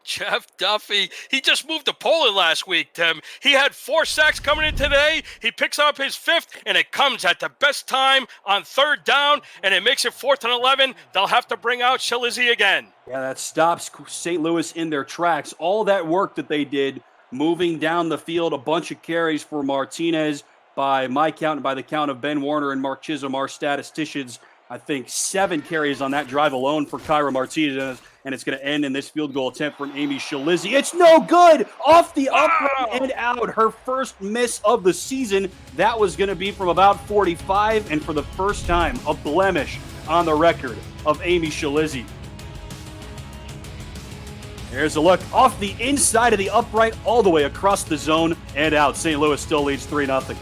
Jeff Duffy, he just moved to Poland last week, Tim. He had 4 sacks coming in today. He picks up his 5th, and it comes at the best time on 3rd down, and it makes it 4th and 11. They'll have to bring out Shalizzi again.
Yeah, that stops St. Louis in their tracks. All that work that they did moving down the field, a bunch of carries for Martinez by my count and by the count of Ben Warner and Mark Chisholm, our statisticians. I think 7 carries on that drive alone for Cairo Martinez, and it's going to end in this field goal attempt from Amy Shalizzi. It's no good! Off the upright and out. Her first miss of the season. That was going to be from about 45, and for the first time, a blemish on the record of Amy Shalizzi. Here's a look off the inside of the upright, all the way across the zone and out. St. Louis still leads 3-0.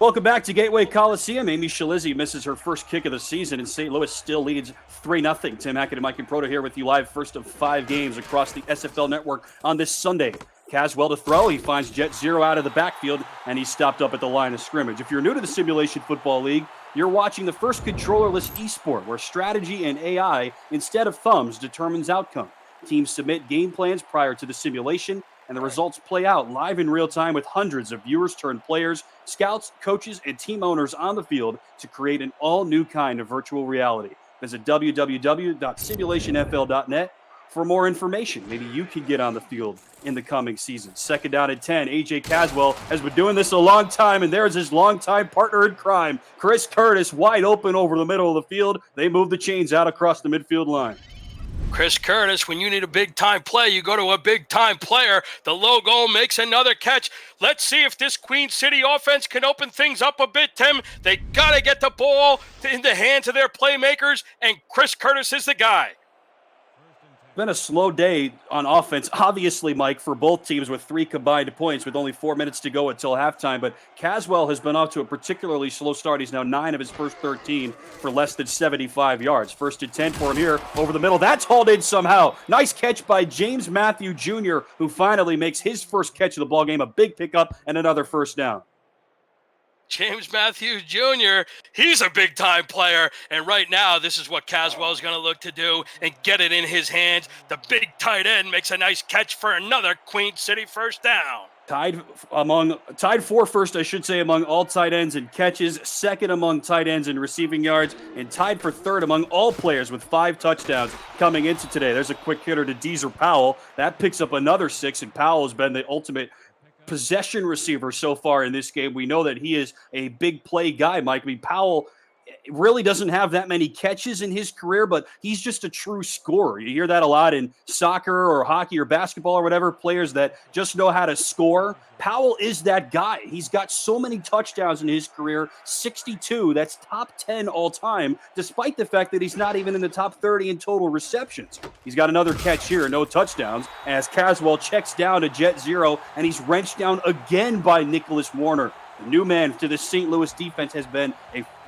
Welcome back to Gateway Coliseum. Amy Shalizzi misses her first kick of the season, and St. Louis still leads 3-0. Tim Hackett and Mike and Proto here with you live, first of 5 games across the SFL network on this Sunday. Caswell to throw. He finds Jet Zero out of the backfield, and he's stopped up at the line of scrimmage. If you're new to the Simulation Football League, you're watching the first controllerless esport where strategy and AI, instead of thumbs, determines outcome. Teams submit game plans prior to the simulation, and the results play out live in real time with hundreds of viewers turned players, scouts, coaches, and team owners on the field to create an all-new kind of virtual reality. Visit www.simulationfl.net for more information. Maybe you could get on the field in the coming season. Second down and 10. A.J. Caswell has been doing this a long time, and there's his longtime partner in crime, Chris Curtis, wide open over the middle of the field. They move the chains out across the midfield line.
Chris Curtis, when you need a big-time play, you go to a big-time player. The logo makes another catch. Let's see if this Queen City offense can open things up a bit, Tim. They got to get the ball in the hands of their playmakers, and Chris Curtis is the guy.
Been a slow day on offense, obviously, Mike, for both teams with 3 combined points with only 4 minutes to go until halftime. But Caswell has been off to a particularly slow start. He's now 9 of his first 13 for less than 75 yards. First and 10 for him here over the middle. That's hauled in somehow. Nice catch by James Matthew Jr., who finally makes his first catch of the ballgame. A big pickup and another first down.
James Matthews Jr., he's a big-time player, and right now this is what Caswell's going to look to do and get it in his hands. The big tight end makes a nice catch for another Queen City first down.
Tied for first, I should say, among all tight ends in catches, second among tight ends in receiving yards, and tied for third among all players with 5 touchdowns coming into today. There's a quick hitter to Deezer Powell. That picks up another 6, and Powell has been the ultimate possession receiver so far in this game. We know that he is a big play guy, Mike. I mean, Powell really doesn't have that many catches in his career, but he's just a true scorer. You hear that a lot in soccer or hockey or basketball or whatever, players that just know how to score. Powell is that guy. He's got so many touchdowns in his career, 62. That's top 10 all time, despite the fact that he's not even in the top 30 in total receptions. He's got another catch here, no touchdowns, as Caswell checks down to Jet Zero, and he's wrenched down again by Nicholas Warner. The new man to the St. Louis defense has been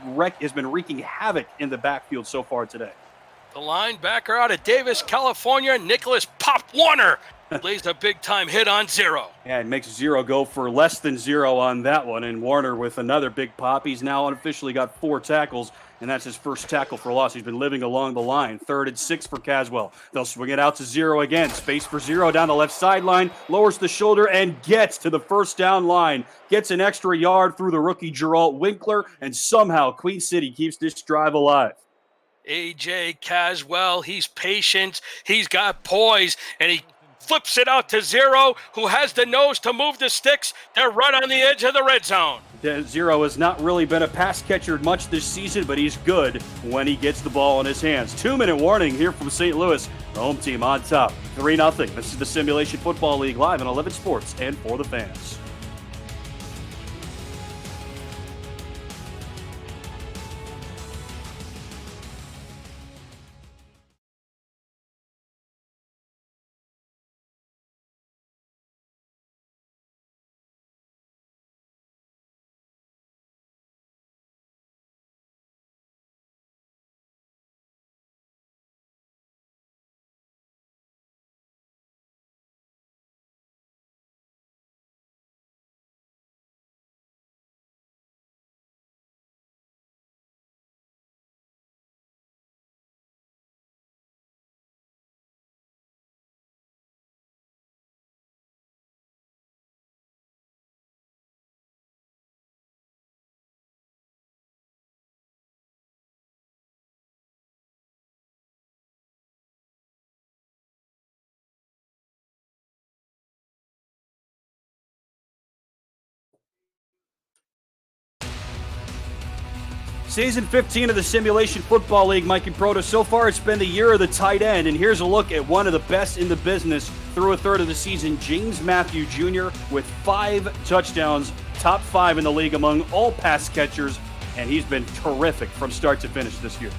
wreaking havoc in the backfield so far today.
The linebacker out of Davis, California, Nicholas Pop Warner, lays a big-time hit on Zero.
Yeah, it makes Zero go for less than 0 on that one, and Warner with another big pop. He's now unofficially got 4 tackles, and that's his first tackle for loss. He's been living along the line. 3rd and 6 for Caswell. They'll swing it out to Zero again. Space for Zero down the left sideline, lowers the shoulder, and gets to the first down line. Gets an extra yard through the rookie Geralt Winkler, and somehow Queen City keeps this drive alive.
A.J. Caswell, he's patient, he's got poise, and he flips it out to Zero, who has the nose to move the sticks. They're right on the edge of the red zone.
Zero has not really been a pass catcher much this season, but he's good when he gets the ball in his hands. 2-minute warning here from St. Louis. The home team on top, 3-0. This is the Simulation Football League live on 11 Sports and for the fans. Season 15 of the Simulation Football League, Mike and Proto. So far, it's been the year of the tight end, and here's a look at one of the best in the business through a third of the season, James Matthew Jr. with 5 touchdowns, top 5 in the league among all pass catchers, and he's been terrific from start to finish this year.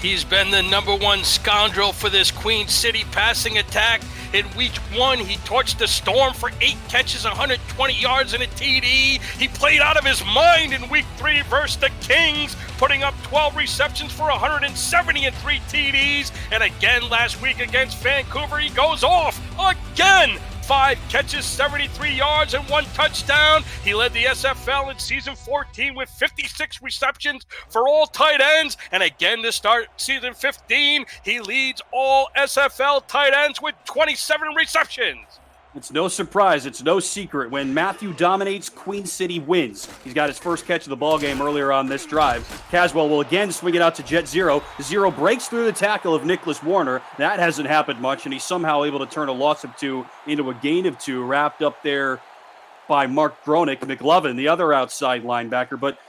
He's been the #1 scoundrel for this Queen City passing attack. In week 1, he torched the Storm for 8 catches, 120 yards, and a TD. He played out of his mind in week 3 versus the Kings, putting up 12 receptions for 170 and 3 TDs. And again last week against Vancouver, he goes off again. 5 catches, 73 yards, and 1 touchdown. He led the SFL in season 14 with 56 receptions for all tight ends. And again to start season 15, he leads all SFL tight ends with 27 receptions.
It's no surprise, it's no secret. When Matthew dominates, Queen City wins. He's got his first catch of the ball game earlier on this drive. Caswell will again swing it out to Jet Zero. Zero breaks through the tackle of Nicholas Warner. That hasn't happened much, and he's somehow able to turn a loss of 2 into a gain of 2, wrapped up there by Mark Gronick. McLovin, the other outside linebacker. But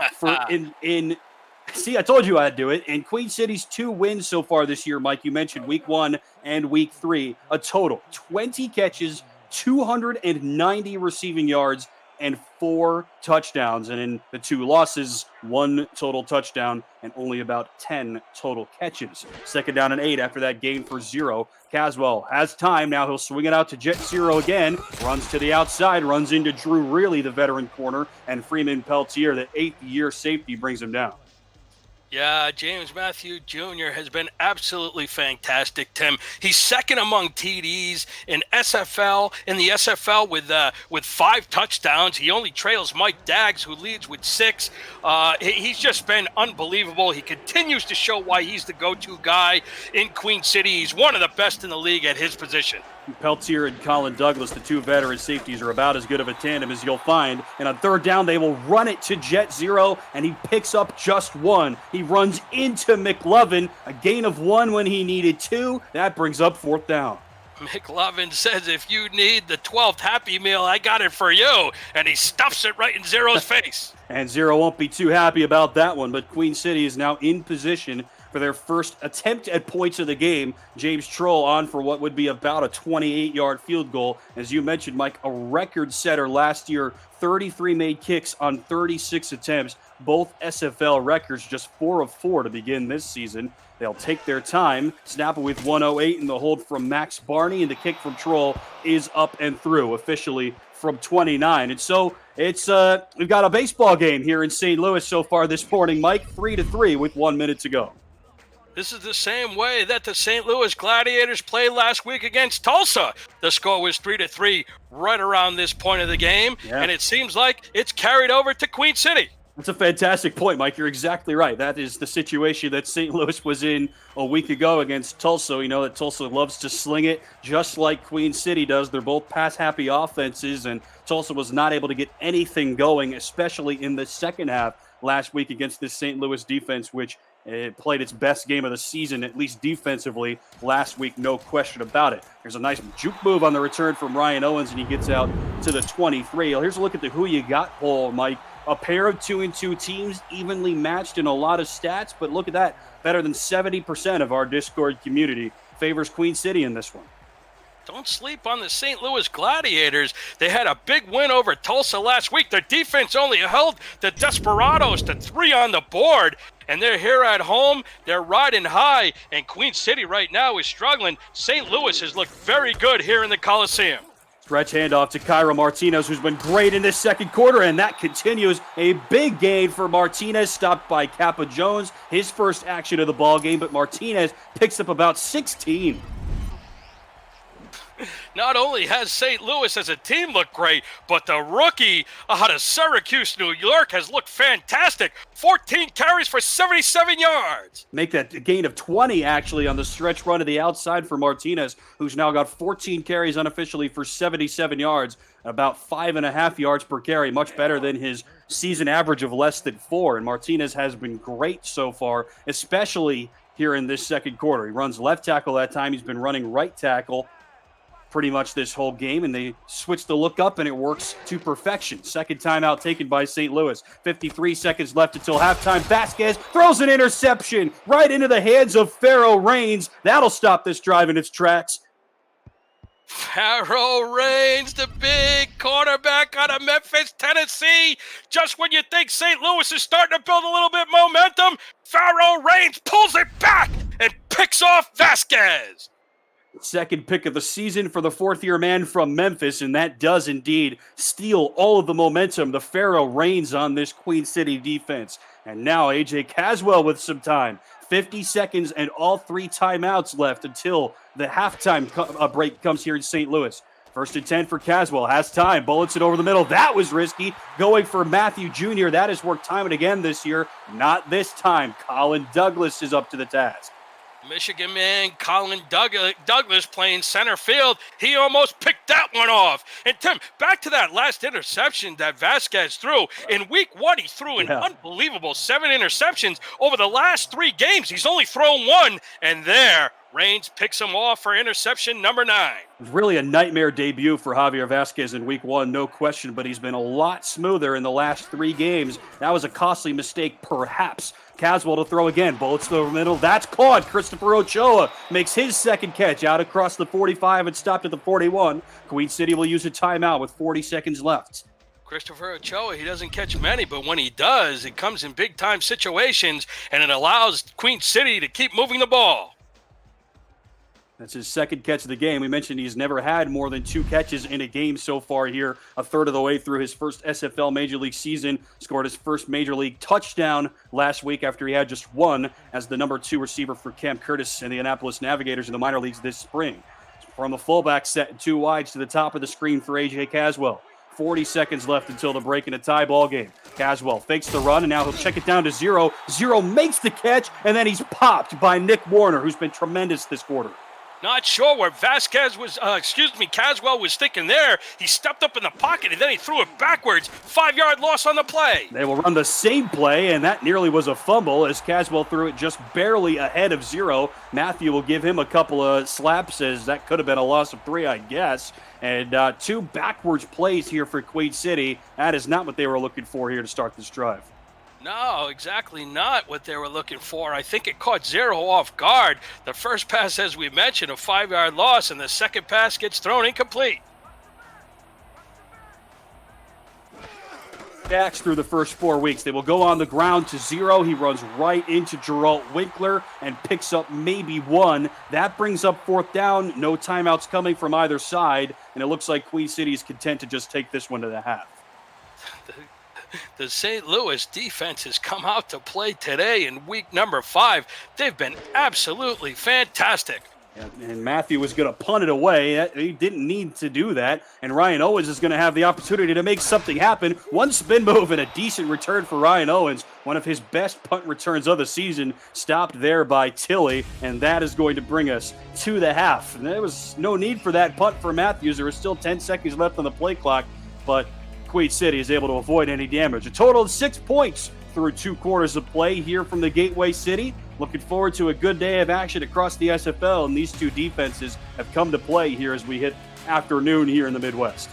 see, I told you I'd do it. In Queen City's 2 wins so far this year, Mike, you mentioned week 1 and week 3, a total 20 catches, 290 receiving yards, and 4 touchdowns. And in the 2 losses, 1 total touchdown and only about 10 total catches. 2nd down and 8 after that gain for 0. Caswell has time. Now he'll swing it out to Jet Zero again. Runs to the outside, runs into Drew Reilly, the veteran corner, and Freeman Peltier, the 8th-year safety, brings him down.
Yeah, James Matthew Jr. has been absolutely fantastic, Tim. He's second among TDs in SFL, with 5 touchdowns. He only trails Mike Daggs, who leads with 6. He's just been unbelievable. He continues to show why he's the go-to guy in Queen City. He's one of the best in the league at his position.
Peltier and Colin Douglas, the 2 veteran safeties, are about as good of a tandem as you'll find. And on 3rd down, they will run it to Jet Zero, and he picks up just 1. He runs into McLovin, a gain of 1 when he needed 2. That brings up 4th down.
McLovin says, if you need the 12th Happy Meal, I got it for you. And he stuffs it right in Zero's face.
And Zero won't be too happy about that one, but Queen City is now in position for their first attempt at points of the game. James Troll on for what would be about a 28-yard field goal. As you mentioned, Mike, a record setter last year, 33 made kicks on 36 attempts. Both SFL records, just 4 of 4 to begin this season. They'll take their time. Snap it with 108 and the hold from Max Barney, and the kick from Troll is up and through officially from 29. And so it's we've got a baseball game here in St. Louis so far this morning, Mike, 3-3 with 1 minute to go.
This is the same way that the St. Louis Gladiators played last week against Tulsa. The score was 3-3 right around this point of the game, and it seems like it's carried over to Queen City.
That's a fantastic point, Mike. You're exactly right. That is the situation that St. Louis was in a week ago against Tulsa. We know that Tulsa loves to sling it just like Queen City does. They're both pass-happy offenses, and Tulsa was not able to get anything going, especially in the second half last week against this St. Louis defense, which played its best game of the season, at least defensively, last week, no question about it. There's a nice juke move on the return from Ryan Owens, and he gets out to the 23. Here's a look at the Who You Got poll, Mike. A pair of 2-2 teams, evenly matched in a lot of stats, but look at that. Better than 70% of our Discord community favors Queen City in this one.
Don't sleep on the St. Louis Gladiators. They had a big win over Tulsa last week. Their defense only held the Desperados to 3 on the board. And they're here at home. They're riding high. And Queen City right now is struggling. St. Louis has looked very good here in the Coliseum.
Stretch handoff to Cairo Martinez, who's been great in this second quarter, and that continues. A big gain for Martinez, stopped by Kappa Jones. His first action of the ball game, but Martinez picks up about 16.
Not only has St. Louis as a team looked great, but the rookie out of Syracuse, New York, has looked fantastic. 14 carries for 77 yards.
Make that a gain of 20, actually, on the stretch run to the outside for Martinez, who's now got 14 carries unofficially for 77 yards, about 5.5 yards per carry, much better than his season average of less than 4. And Martinez has been great so far, especially here in this second quarter. He runs left tackle that time. He's been running right tackle pretty much this whole game, and they switch the look up, and it works to perfection. Second timeout taken by St. Louis. 53 seconds left until halftime. Vasquez throws an interception right into the hands of Pharaoh Reigns. That'll stop this drive in its tracks.
Pharaoh Reigns, the big cornerback out of Memphis, Tennessee. Just when you think St. Louis is starting to build a little bit momentum, Pharaoh Reigns pulls it back and picks off Vasquez.
Second pick of the season for the fourth-year man from Memphis, and that does indeed steal all of the momentum. The Pharaoh reigns on this Queen City defense. And now A.J. Caswell with some time. 50 seconds and all 3 timeouts left until the halftime break comes here in St. Louis. First and 10 for Caswell. Has time. Bullets it over the middle. That was risky. Going for Matthew Jr. That has worked time and again this year. Not this time. Colin Douglas is up to the task.
Michigan man Colin Douglas playing center field. He almost picked that one off. And Tim, back to that last interception that Vasquez threw. In week 1, he threw an unbelievable 7 interceptions. Over the last 3 games, he's only thrown 1. And there, Reigns picks him off for interception number 9.
It was really a nightmare debut for Javier Vasquez in week 1, no question, but he's been a lot smoother in the last 3 games. That was a costly mistake, perhaps. Caswell to throw again. Bullets to the middle. That's caught. Christopher Ochoa makes his second catch out across the 45 and stopped at the 41. Queen City will use a timeout with 40 seconds left.
Christopher Ochoa, he doesn't catch many, but when he does, it comes in big-time situations, and it allows Queen City to keep moving the ball.
That's his second catch of the game. We mentioned he's never had more than 2 catches in a game so far here, a third of the way through his first SFL Major League season. Scored his first Major League touchdown last week after he had just 1 as the number 2 receiver for Cam Curtis and the Annapolis Navigators in the minor leagues this spring. From the fullback set and 2 wides to the top of the screen for A.J. Caswell. 40 seconds left until the break in a tie ball game. Caswell fakes the run, and now he'll check it down to 0. 0 makes the catch, and then he's popped by Nick Warner, who's been tremendous this quarter.
Not sure where Caswell was thinking there. He stepped up in the pocket, and then he threw it backwards. 5-yard loss on the play.
They will run the same play, and that nearly was a fumble as Caswell threw it just barely ahead of 0. Matthew will give him a couple of slaps, as that could have been a loss of 3, I guess. And 2 backwards plays here for Queen City. That is not what they were looking for here to start this drive.
No, exactly not what they were looking for. I think it caught 0 off guard. The first pass, as we mentioned, a 5-yard loss, and the second pass gets thrown incomplete.
Sacks through the first 4 weeks. They will go on the ground to 0. He runs right into Geralt Winkler and picks up maybe 1. That brings up 4th down. No timeouts coming from either side, and it looks like Queen City is content to just take this one to the half.
The St. Louis defense has come out to play today in week number 5. They've been absolutely fantastic.
And Matthew was going to punt it away. He didn't need to do that. And Ryan Owens is going to have the opportunity to make something happen. 1 spin move and a decent return for Ryan Owens. One of his best punt returns of the season, stopped there by Tilly. And that is going to bring us to the half. And there was no need for that punt for Matthews. There was still 10 seconds left on the play clock. But Queen City is able to avoid any damage. A total of 6 points through 2 quarters of play here from the Gateway City. Looking forward to a good day of action across the SFL, and these 2 defenses have come to play here as we hit afternoon here in the Midwest.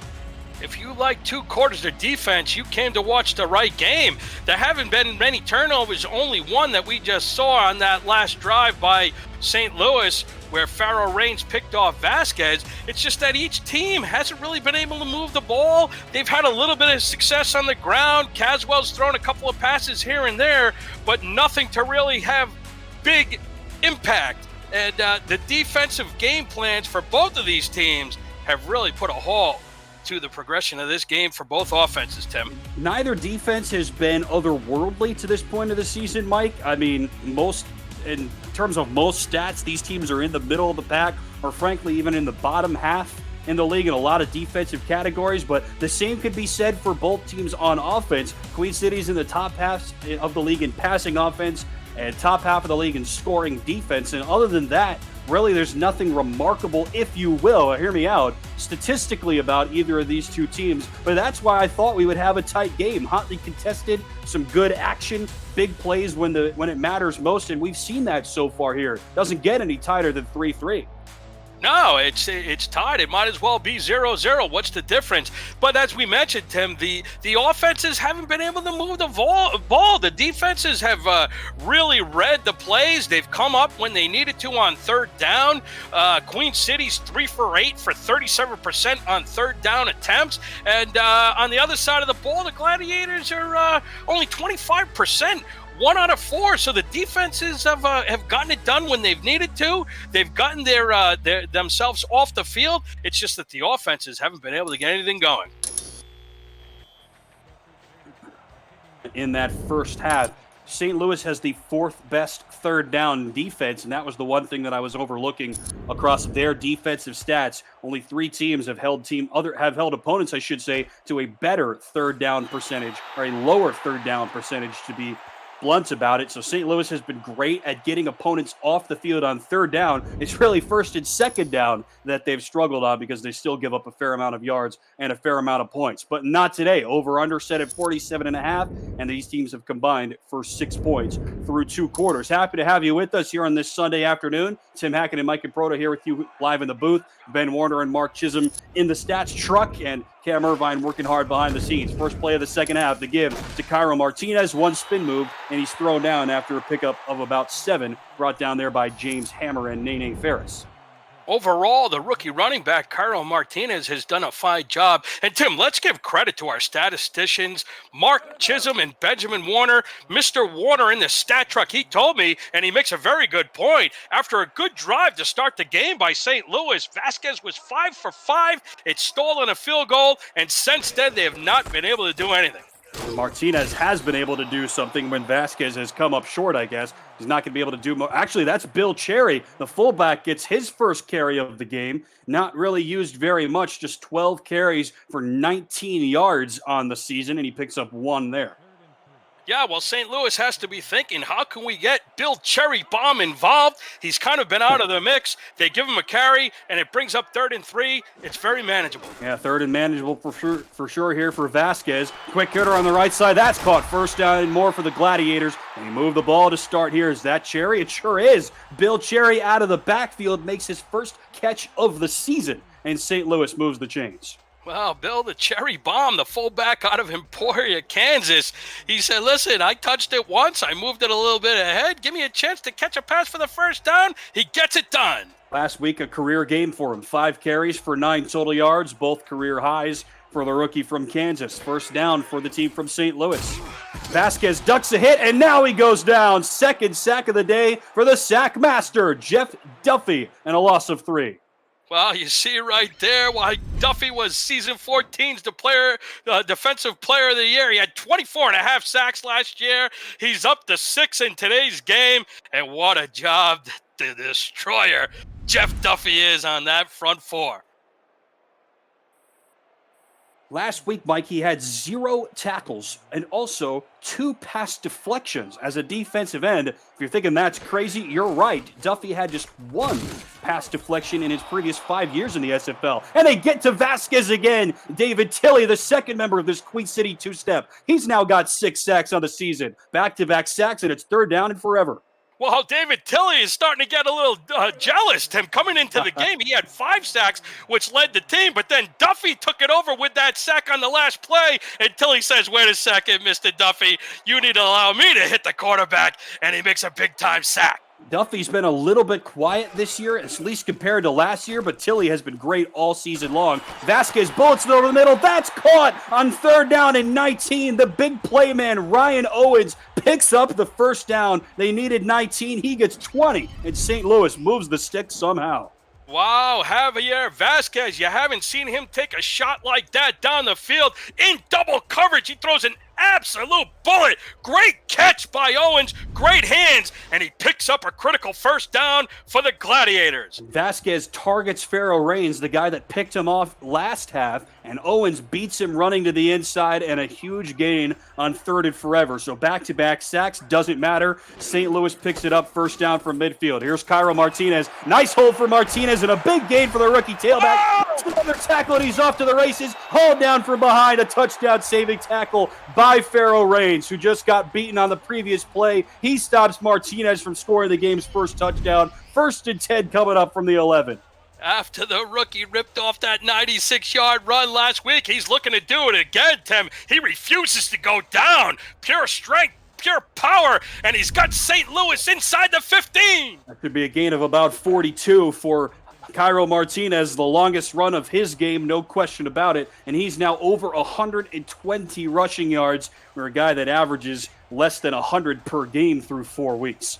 If you like 2 quarters of defense, you came to watch the right game. There haven't been many turnovers, only 1 that we just saw on that last drive by St. Louis, where Pharaoh Reigns picked off Vasquez. It's just that each team hasn't really been able to move the ball. They've had a little bit of success on the ground. Caswell's thrown a couple of passes here and there, but nothing to really have big impact. And the defensive game plans for both of these teams have really put a halt to the progression of this game for both offenses, Tim.
Neither defense has been otherworldly to this point of the season, Mike. I mean, in terms of most stats, these teams are in the middle of the pack, or frankly, even in the bottom half in the league in a lot of defensive categories, but the same could be said for both teams on offense. Queen City's in the top half of the league in passing offense and top half of the league in scoring defense, and other than that, really, there's nothing remarkable, if you will, hear me out, statistically about either of these 2 teams. But that's why I thought we would have a tight game, hotly contested, some good action, big plays when it matters most, and we've seen that so far here. Doesn't get any tighter than 3-3.
No, it's tied. It might as well be 0-0. What's the difference? But as we mentioned, Tim, the offenses haven't been able to move the ball. The defenses have really read the plays. They've come up when they needed to on third down. Queen City's 3 for 8 for 37% on third down attempts. And on the other side of the ball, the Gladiators are only 25%. 1 out of 4. So the defenses have gotten it done when they've needed to. They've gotten their themselves off the field. It's just that the offenses haven't been able to get anything going.
In that first half, St. Louis has the 4th best third down defense, and that was the one thing that I was overlooking across their defensive stats. Only 3 teams have held opponents, I should say, to a better third down percentage, or a lower third down percentage, to be blunt about it. So St. Louis has been great at getting opponents off the field on third down. It's really first and second down that they've struggled on, because they still give up a fair amount of yards and a fair amount of points. But not today. Over-under set at 47.5, and these teams have combined for 6 points through 2 quarters. Happy to have you with us here on this Sunday afternoon. Tim Hackett and Mike Improto here with you live in the booth. Ben Warner and Mark Chisholm in the stats truck, and Cam Irvine working hard behind the scenes. First play of the second half, the give to Cairo Martinez, 1 spin move, and he's thrown down after a pickup of about 7, brought down there by James Hammer and Nene Ferris.
Overall, the rookie running back, Cairo Martinez, has done a fine job. And, Tim, let's give credit to our statisticians, Mark Chisholm and Benjamin Warner. Mr. Warner in the stat truck, he told me, and he makes a very good point, after a good drive to start the game by St. Louis, Vasquez was 5 for 5. It stolen a field goal, and since then, they have not been able to do anything.
Martinez has been able to do something when Vasquez has come up short, I guess. He's not going to be able to do more. Actually, that's Bill Cherry. The fullback gets his first carry of the game. Not really used very much, just 12 carries for 19 yards on the season, and he picks up 1 there.
Yeah, well, St. Louis has to be thinking, how can we get Bill Cherry Bomb involved? He's kind of been out of the mix. They give him a carry, and it brings up 3rd and 3. It's very manageable.
Yeah, 3rd and manageable for sure here for Vasquez. Quick hitter on the right side. That's caught. First down and more for the Gladiators. They move the ball to start here. Is that Cherry? It sure is. Bill Cherry out of the backfield makes his first catch of the season, and St. Louis moves the chains.
Well, Bill, the Cherry Bomb, the fullback out of Emporia, Kansas, he said, listen, I touched it once. I moved it a little bit ahead. Give me a chance to catch a pass for the first down. He gets it done.
Last week, a career game for him. 5 carries for 9 total yards, both career highs for the rookie from Kansas. First down for the team from St. Louis. Vasquez ducks a hit, and now he goes down. Second sack of the day for the sack master, Jeff Duffy, and a loss of 3.
Well, you see right there why Duffy was season 14's defensive player of the year. He had 24.5 sacks last year. He's up to 6 in today's game. And what a job the destroyer Jeff Duffy is on that front 4.
Last week, Mike, he had 0 tackles and also 2 pass deflections as a defensive end. If you're thinking that's crazy, you're right. Duffy had just 1 pass deflection in his previous 5 years in the SFL. And they get to Vasquez again. David Tilley, the second member of this Queen City 2-step. He's now got 6 sacks on the season. Back-to-back sacks, and it's 3rd down and forever.
Well, David Tilley is starting to get a little jealous. Tim, coming into the game, he had 5 sacks, which led the team, but then Duffy took it over with that sack on the last play, and Tilley says, wait a second, Mr. Duffy, you need to allow me to hit the quarterback, and he makes a big-time sack.
Duffy's been a little bit quiet this year, at least compared to last year, but Tilley has been great all season long. Vasquez bullets it over the middle. That's caught on 3rd down and 19. The big play man, Ryan Owens, picks up the first down. They needed 19. He gets 20, and St. Louis moves the stick somehow.
Wow, Javier Vasquez, you haven't seen him take a shot like that down the field in double coverage. He throws an absolute bullet. Great catch by Owens, great hands, and he picks up a critical first down for the Gladiators.
Vasquez targets Pharaoh Reigns, the guy that picked him off last half, and Owens beats him running to the inside, and a huge gain on 3rd and forever. So back-to-back sacks, doesn't matter. St. Louis picks it up, first down from midfield. Here's Cairo Martinez. Nice hold for Martinez, and a big gain for the rookie tailback. Oh! Another tackle, and he's off to the races. Hauled down from behind, a touchdown-saving tackle by Pharaoh Reigns, who just got beaten on the previous play. He stops Martinez from scoring the game's first touchdown. 1st and 10 coming up from the 11.
After the rookie ripped off that 96-yard run last week, he's looking to do it again, Tim. He refuses to go down. Pure strength, pure power, and he's got St. Louis inside the 15.
That could be a gain of about 42 for Cairo Martinez, the longest run of his game, no question about it. And he's now over 120 rushing yards for a guy that averages less than 100 per game through 4 weeks.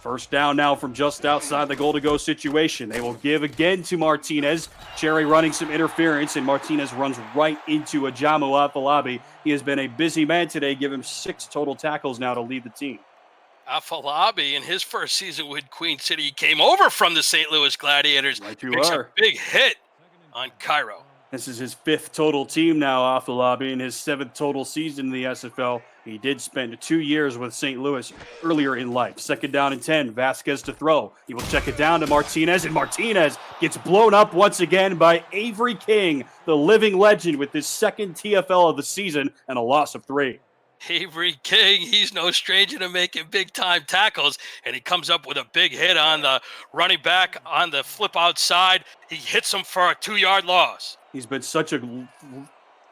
First down now from just outside the goal-to-go situation. They will give again to Martinez. Cherry running some interference, and Martinez runs right into Ajamu Afolabi. He has been a busy man today. Give him 6 total tackles now to lead the team.
Afolabi, in his first season with Queen City, came over from the St. Louis Gladiators.
Right you
Makes
are.
a big hit on Cairo.
This is his 5th total team now, Afolabi, in his 7th total season in the SFL. He did spend 2 years with St. Louis earlier in life. Second down and 10, Vasquez to throw. He will check it down to Martinez, and Martinez gets blown up once again by Avery King, the living legend, with his 2nd TFL of the season and a loss of 3.
Avery King, he's no stranger to making big-time tackles, and he comes up with a big hit on the running back on the flip outside. He hits him for a 2-yard loss.
He's been such a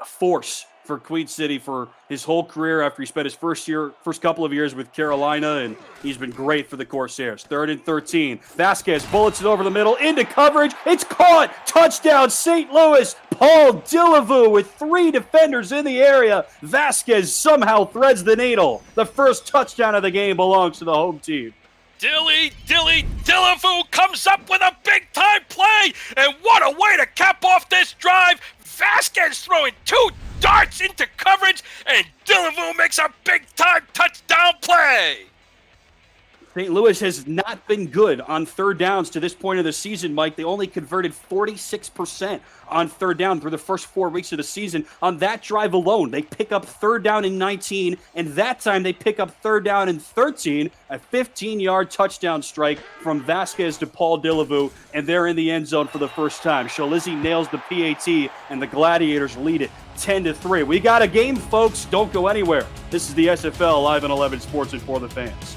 force for Queen City for his whole career after he spent his first couple of years with Carolina, and he's been great for the Corsairs. 3rd and 13. Vasquez bullets it over the middle, into coverage. It's caught! Touchdown, St. Louis! Paul Dillevue with 3 defenders in the area. Vasquez somehow threads the needle. The first touchdown of the game belongs to the home team.
Dillevue comes up with a big-time play, and what a way to cap off this drive. Vasquez throwing 2 darts into coverage, and Dillevue makes a big-time touchdown play.
St. Louis has not been good on 3rd downs to this point of the season, Mike. They only converted 46% on 3rd down through the first 4 weeks of the season. On that drive alone, they pick up 3rd down and 19, and that time they pick up 3rd down and 13, a 15-yard touchdown strike from Vasquez to Paul Dillevue, and they're in the end zone for the first time. Shalizzi nails the PAT, and the Gladiators lead it 10-3. We got a game, folks. Don't go anywhere. This is the SFL Live on 11 Sports and for the fans.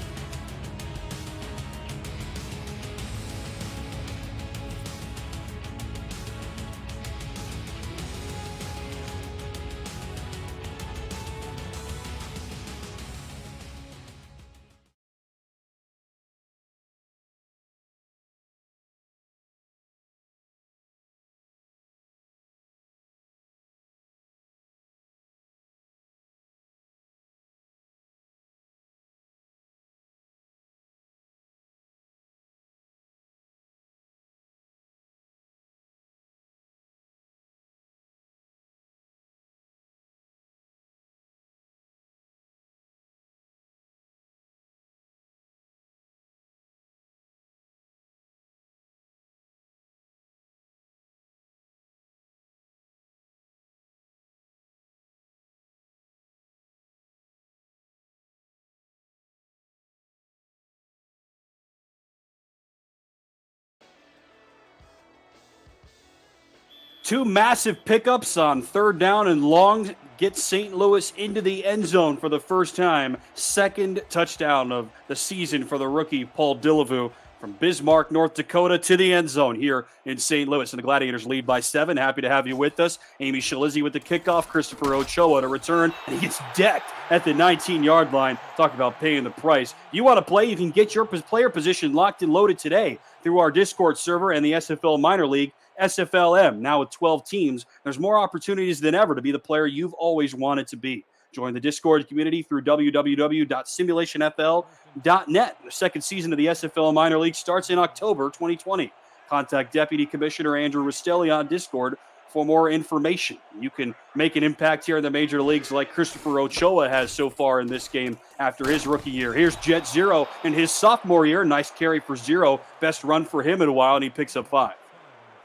Two massive pickups on 3rd down and long get St. Louis into the end zone for the first time. 2nd touchdown of the season for the rookie Paul Dillevue from Bismarck, North Dakota to the end zone here in St. Louis. And the Gladiators lead by 7. Happy to have you with us. Amy Shalizzi with the kickoff. Christopher Ochoa to return. And he gets decked at the 19-yard line. Talk about paying the price. You want to play, you can get your player position locked and loaded today through our Discord server and the SFL Minor League. SFLM, now with 12 teams, there's more opportunities than ever to be the player you've always wanted to be. Join the Discord community through www.simulationfl.net. The 2nd season of the SFL Minor League starts in October 2020. Contact Deputy Commissioner Andrew Rastelli on Discord for more information. You can make an impact here in the major leagues like Christopher Ochoa has so far in this game after his rookie year. Here's Jet Zero in his sophomore year. Nice carry for Zero. Best run for him in a while, and he picks up 5.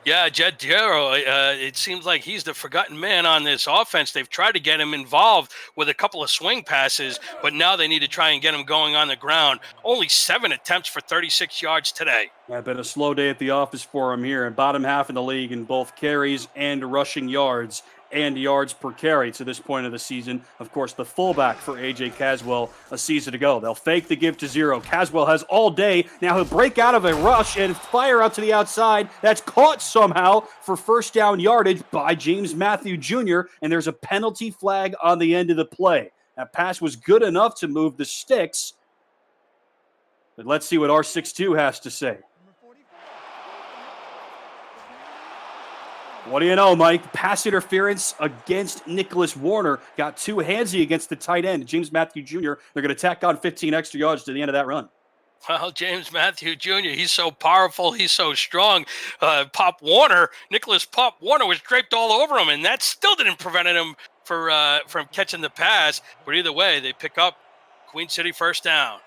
Yeah, Jed Darrow, it seems like he's the forgotten man on this offense. They've tried to get him involved with a couple of swing passes, but now they need to try and get him going on the ground. Only 7 attempts for 36 yards today.
Yeah, been a slow day at the office for him here. And bottom half in the league in both carries and rushing yards. and yards per carry to this point of the season. Of course, the fullback for A.J. Caswell a season ago. They'll fake the give to zero. Caswell has all day. Now he'll break out of a rush and fire out to the outside. That's caught somehow for first down yardage by James Matthew Jr., and there's a penalty flag on the end of the play. That pass was good enough to move the sticks, but let's see what R62 has to say. What do you know, Mike? Pass interference against Nicholas Warner. Got too handsy against the tight end, James Matthew Jr. They're going to tack on 15 extra yards to the end of that run.
Well, James Matthew Jr., he's so powerful, he's so strong. Nicholas Pop Warner was draped all over him, and that still didn't prevent him from catching the pass. But either way, they pick up Queen City first down.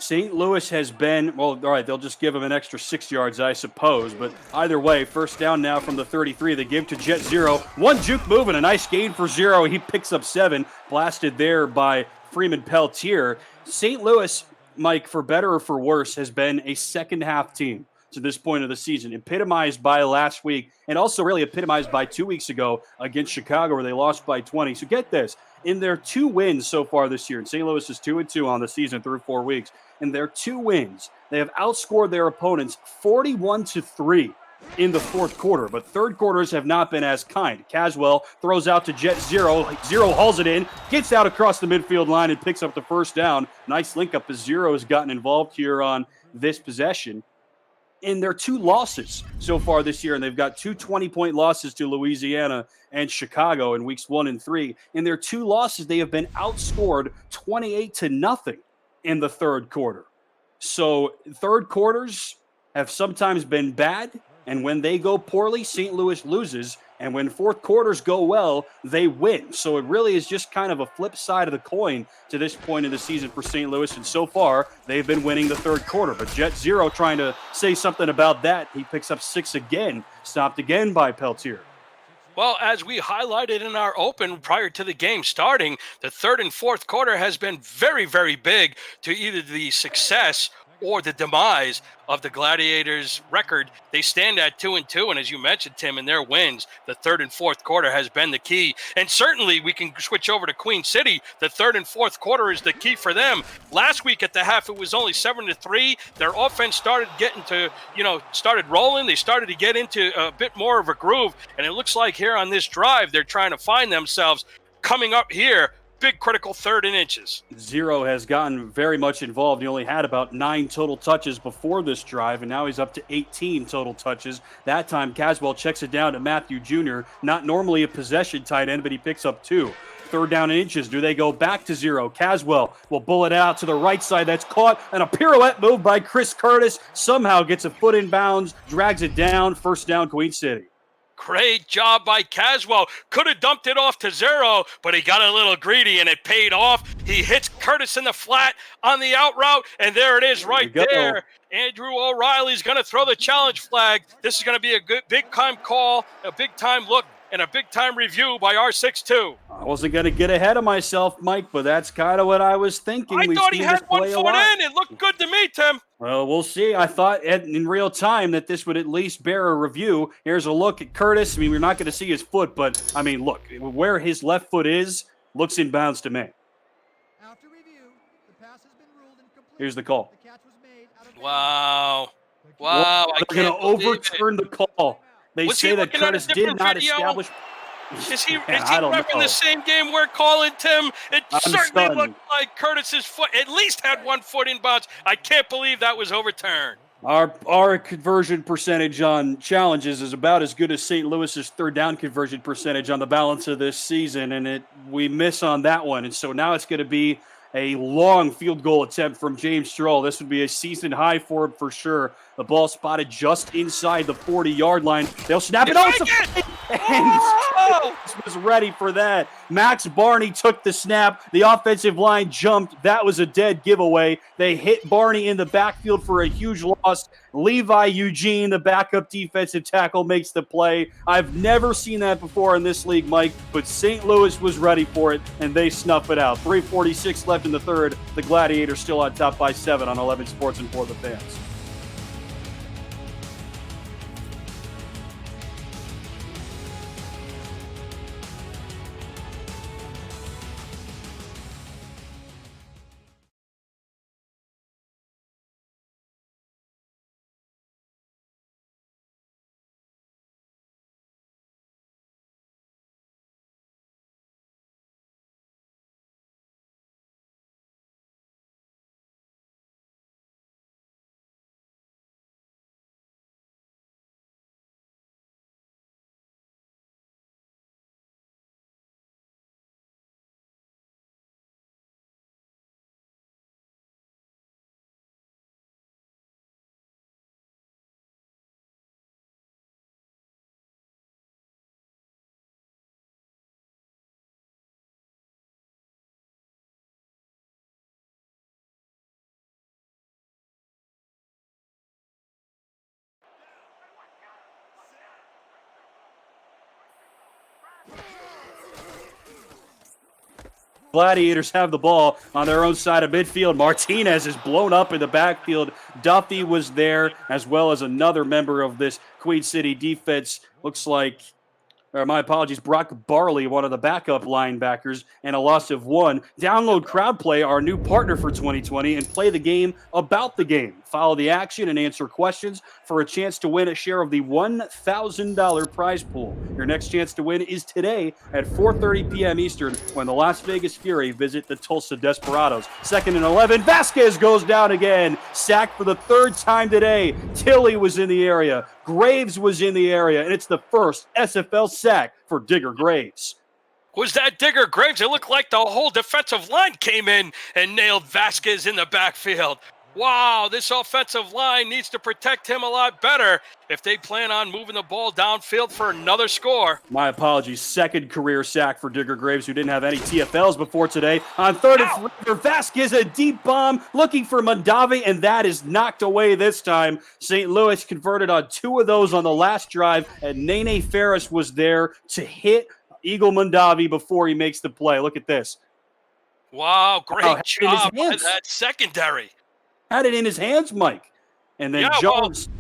St. Louis has been, well, all right, they'll just give him an extra 6 yards, I suppose. But either way, first down now from the 33. They give to Jet Zero. One juke move and a nice gain for Zero. He picks up 7. Blasted there by Freeman Peltier. St. Louis, Mike, for better or for worse, has been a second-half team to this point of the season, epitomized by last week and also really epitomized by 2 weeks ago against Chicago where they lost by 20. So get this. In their 2 wins so far this year, and St. Louis is 2-2 on the season through 4 weeks, in their 2 wins, they have outscored their opponents 41-3 in the fourth quarter, but third quarters have not been as kind. Caswell throws out to Jet Zero. Zero hauls it in, gets out across the midfield line and picks up the first down. Nice link up as Zero has gotten involved here on this possession. In their 2 losses so far this year, and they've got 2 20-point losses to Louisiana and Chicago in weeks 1 and 3. In their 2 losses, they have been outscored 28-0 in the third quarter. So third quarters have sometimes been bad, and when they go poorly, St. Louis loses. And when fourth quarters go well, they win. So it really is just kind of a flip side of the coin to this point in the season for St. Louis. And so far, they've been winning the third quarter. But Jet Zero trying to say something about that. He picks up 6 again, stopped again by Peltier.
Well, as we highlighted in our open prior to the game starting, the third and fourth quarter has been very, very big to either the success or the demise of the Gladiators' record. They stand at 2-2, and as you mentioned, Tim, in their wins, the third and fourth quarter has been the key. And certainly we can switch over to Queen City. The third and fourth quarter is the key for them. Last week at the half, it was only 7-3. Their offense started started rolling. They started to get into a bit more of a groove, and it looks like here on this drive, they're trying to find themselves coming up here. Big critical 3rd and inches.
Zero has gotten very much involved. He only had about 9 total touches before this drive, and now he's up to 18 total touches. That time, Caswell checks it down to Matthew Jr., not normally a possession tight end, but he picks up 2. 3rd down and inches. Do they go back to Zero? Caswell will bullet out to the right side. That's caught, and a pirouette move by Chris Curtis. Somehow gets a foot in bounds, drags it down. First down, Queen City.
Great job by Caswell. Could have dumped it off to Zero, but he got a little greedy and it paid off. He hits Curtis in the flat on the out route, and there it is right there. Andrew O'Reilly's going to throw the challenge flag. This is going to be a good big-time call, a big-time look, and a big-time review by R62.
I wasn't going to get ahead of myself, Mike, but that's kind of what I was thinking.
I thought he had 1 foot in. It looked good to me, Tim.
Well, we'll see. I thought in real time that this would at least bear a review. Here's a look at Curtis. I mean, we're not going to see his foot, but, I mean, look, where his left foot is looks in bounds to me.
After review, the pass has been ruled incomplete.
Here's the call.
The catch was made out of
Wow.
They're going to overturn the call. They say that Curtis did not establish.
Is he repping the same game we're calling, Tim? It certainly looked like Curtis's foot at least had 1 foot in bounds. I can't believe that was overturned.
Our conversion percentage on challenges is about as good as St. Louis's 3rd down conversion percentage on the balance of this season, and we miss on that one. And so now it's going to be a long field goal attempt from James Stroll. This would be a season high for him for sure. The ball spotted just inside the 40-yard line. They'll snap it off. And was ready for that. Max Barney took the snap. The offensive line jumped. That was a dead giveaway. They hit Barney in the backfield for a huge loss. Levi Eugene, the backup defensive tackle, makes the play. I've never seen that before in this league, Mike, but St. Louis was ready for it, and they snuff it out. 3:46 left in the third. The Gladiators still on top by 7 on 11 Sports and For the Fans. Gladiators have the ball on their own side of midfield. Martinez is blown up in the backfield. Duffy was there, as well as another member of this Queen City defense. Looks like, or my apologies, Brock Barley, one of the backup linebackers, and a loss of 1. Download CrowdPlay, our new partner for 2020, and play the game about the game. Follow the action and answer questions for a chance to win a share of the $1,000 prize pool. Your next chance to win is today at 4:30 p.m. Eastern when the Las Vegas Fury visit the Tulsa Desperados. 2nd and 11, Vasquez goes down again. Sacked for the 3rd time today. Tilley was in the area. Graves was in the area, and it's the first SFL sack for Digger Graves.
Was that Digger Graves? It looked like the whole defensive line came in and nailed Vasquez in the backfield. Wow, this offensive line needs to protect him a lot better if they plan on moving the ball downfield for another score.
My apologies. 2nd career sack for Digger Graves, who didn't have any TFLs before today. On 3rd and 3 for Vasquez, a deep bomb looking for Mondavi, and that is knocked away this time. St. Louis converted on 2 of those on the last drive, and Nene Ferris was there to hit Eagle Mondavi before he makes the play. Look at this.
Wow, great job by
hands.
that secondary.
Had it in his hands, Mike. And then Jones.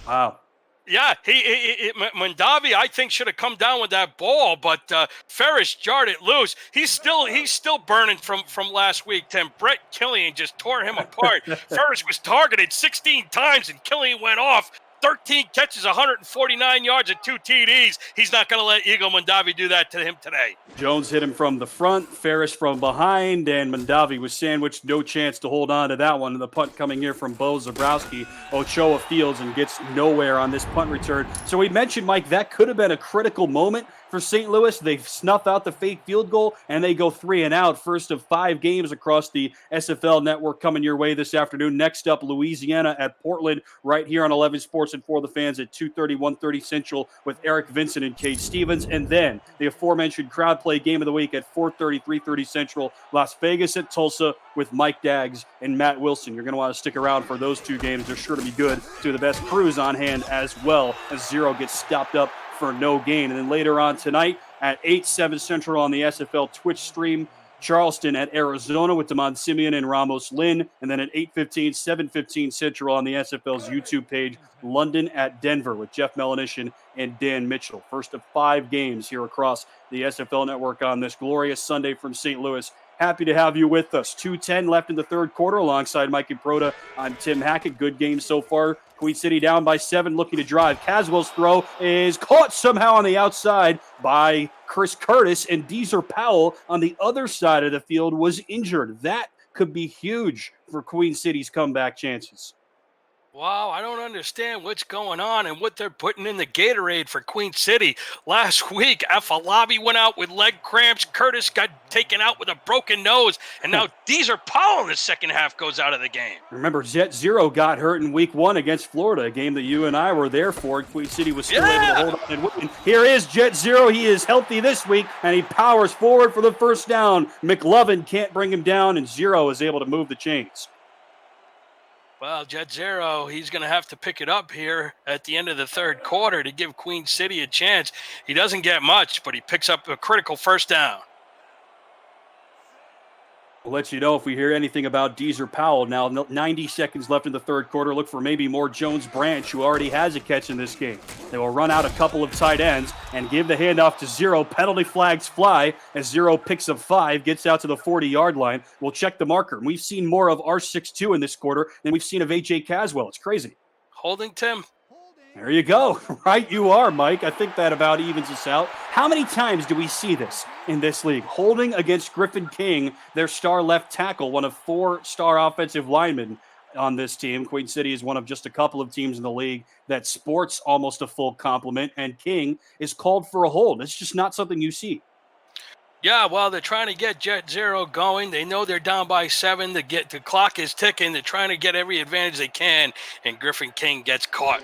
Wow.
Yeah, Mondavi, I think, should have come down with that ball, but Ferris jarred it loose. He's still burning from last week, Tim. Brett Killian just tore him apart. Ferris was targeted 16 times, and Killian went off. 13 catches, 149 yards, and 2 TDs. He's not going to let Eagle Mondavi do that to him today.
Jones hit him from the front, Ferris from behind, and Mondavi was sandwiched. No chance to hold on to that one. And the punt coming here from Bo Zabrowski. Ochoa fields and gets nowhere on this punt return. So we mentioned, Mike, that could have been a critical moment for St. Louis. They snuff out the fake field goal, and they go 3 and out. First of 5 games across the SFL network coming your way this afternoon. Next up, Louisiana at Portland, right here on 11 Sports and For the Fans at 2:30, 1:30 Central with Eric Vincent and Kate Stevens. And then the aforementioned crowd play game of the week at 4:30, 3:30 Central, Las Vegas at Tulsa with Mike Daggs and Matt Wilson. You're going to want to stick around for those 2 games. They're sure to be good. 2 of the best crews on hand as well, as Zero gets stopped up for no gain. And then later on tonight at 8/7 Central on the SFL Twitch stream, Charleston at Arizona with Damon Simeon and Ramos Lynn. And then at 8:15, 7:15 Central on the SFL's YouTube page, London at Denver with Jeff Melanishin and Dan Mitchell. First of 5 games here across the SFL network on this glorious Sunday from St. Louis. Happy to have you with us. 2:10 left in the 3rd quarter alongside Mike and Proda. I'm Tim Hackett. Good game so far. Queen City down by 7, looking to drive. Caswell's throw is caught somehow on the outside by Chris Curtis, and Deezer Powell on the other side of the field was injured. That could be huge for Queen City's comeback chances.
Wow, I don't understand what's going on and what they're putting in the Gatorade for Queen City. Last week, Afalabi went out with leg cramps. Curtis got taken out with a broken nose. And now Deezer Powell in the second half goes out of the game.
Remember, Jet Zero got hurt in week 1 against Florida, a game that you and I were there for. Queen City was still able to hold on and win. Here is Jet Zero. He is healthy this week, and he powers forward for the first down. McLovin can't bring him down, and Zero is able to move the chains.
Well, Jet Zero, he's going to have to pick it up here at the end of the 3rd quarter to give Queen City a chance. He doesn't get much, but he picks up a critical first down.
We'll let you know if we hear anything about Deezer Powell. Now, 90 seconds left in the 3rd quarter. Look for maybe more Jones Branch, who already has a catch in this game. They will run out a couple of tight ends and give the handoff to Zero. Penalty flags fly as Zero picks up 5, gets out to the 40-yard line. We'll check the marker. We've seen more of R62 in this quarter than we've seen of A.J. Caswell. It's crazy.
Holding, Tim.
There you go. Right you are, Mike. I think that about evens us out. How many times do we see this in this league? Holding against Griffin King, their star left tackle, one of 4-star offensive linemen on this team. Queen City is one of just a couple of teams in the league that sports almost a full complement, and King is called for a hold. It's just not something you see.
Yeah, well, they're trying to get Jet Zero going. They know they're down by 7. The clock is ticking. They're trying to get every advantage they can, and Griffin King gets caught.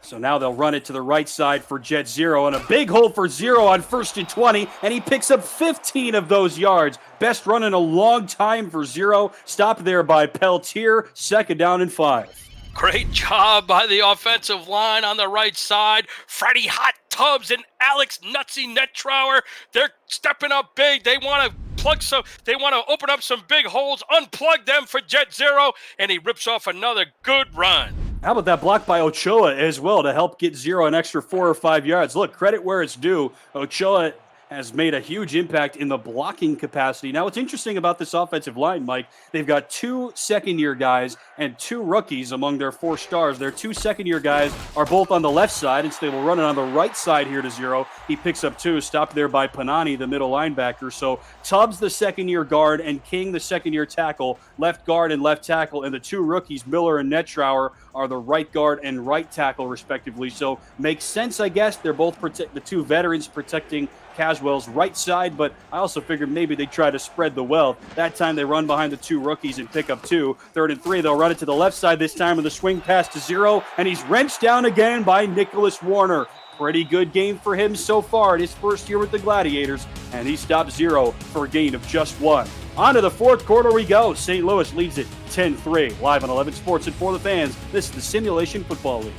So now they'll run it to the right side for Jet Zero, and a big hold for Zero on 1st and 20, and he picks up 15 of those yards. Best run in a long time for Zero. Stopped there by Peltier. 2nd down and 5.
Great job by the offensive line on the right side. Freddie Hot Tubbs and Alex Nutsy Nettrower. They're stepping up big. They want to open up some big holes, unplug them for Jet Zero, and he rips off another good run.
How about that block by Ochoa as well to help get Zero an extra 4 or 5 yards? Look, credit where it's due. Ochoa has made a huge impact in the blocking capacity. Now, what's interesting about this offensive line, Mike, they've got 2 second-year guys and 2 rookies among their 4 stars. Their 2 second-year guys are both on the left side, and so they will run it on the right side here to Zero. He picks up 2, stopped there by Panani, the middle linebacker. So Tubbs, the second-year guard, and King, the second-year tackle, left guard and left tackle, and the 2 rookies, Miller and Nettrower, are the right guard and right tackle, respectively. So makes sense, I guess. They're both the 2 veterans protecting Caswell's right side, but I also figured maybe they try to spread the wealth. That time they run behind the 2 rookies and pick up 2. 3rd and 3, they'll run it to the left side this time with a swing pass to Zero, and he's wrenched down again by Nicholas Warner. Pretty good game for him so far in his first year with the Gladiators, and he stopped Zero for a gain of just 1. On to the 4th quarter we go. St. Louis leads it 10-3. Live on 11 Sports and for the fans, this is the Simulation Football League.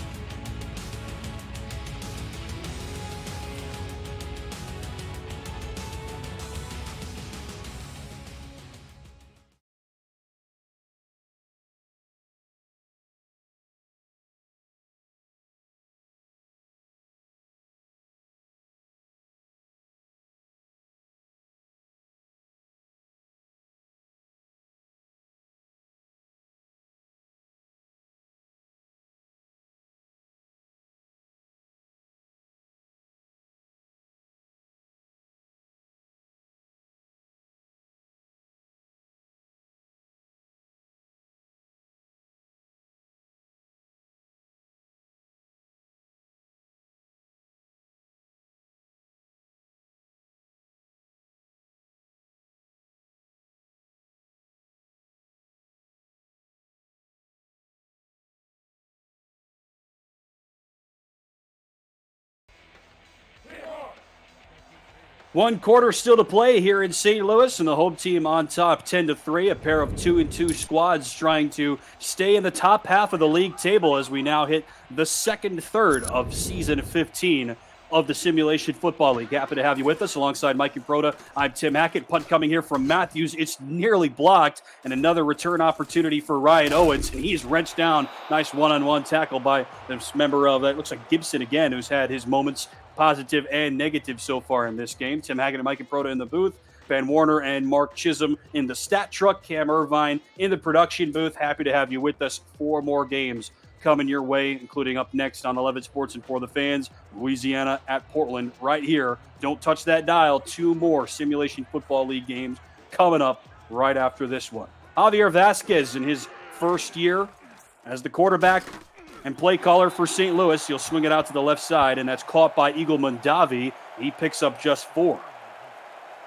One quarter still to play here in St. Louis, and the home team on top 10-3. A pair of 2-2 squads trying to stay in the top half of the league table as we now hit the second third of season 15 of the Simulation Football League. Happy to have you with us alongside Mike and Proda. I'm Tim Hackett. Punt coming here from Matthews. It's nearly blocked, and another return opportunity for Ryan Owens, and he's wrenched down. Nice one-on-one tackle by this member of that. Looks like Gibson again, who's had his moments, positive and negative so far in this game. Tim Hackett and Mike and Proda in the booth. Ben Warner and Mark Chisholm in the stat truck. Cam Irvine in the production booth. Happy to have you with us. 4 more games coming your way, including up next on 11 Sports and for the fans. Louisiana at Portland right here. Don't touch that dial. 2 more Simulation Football League games coming up right after this one. Javier Vasquez in his first year as the quarterback and play caller for St. Louis. He'll swing it out to the left side, and that's caught by Eagle Mondavi. He picks up just 4.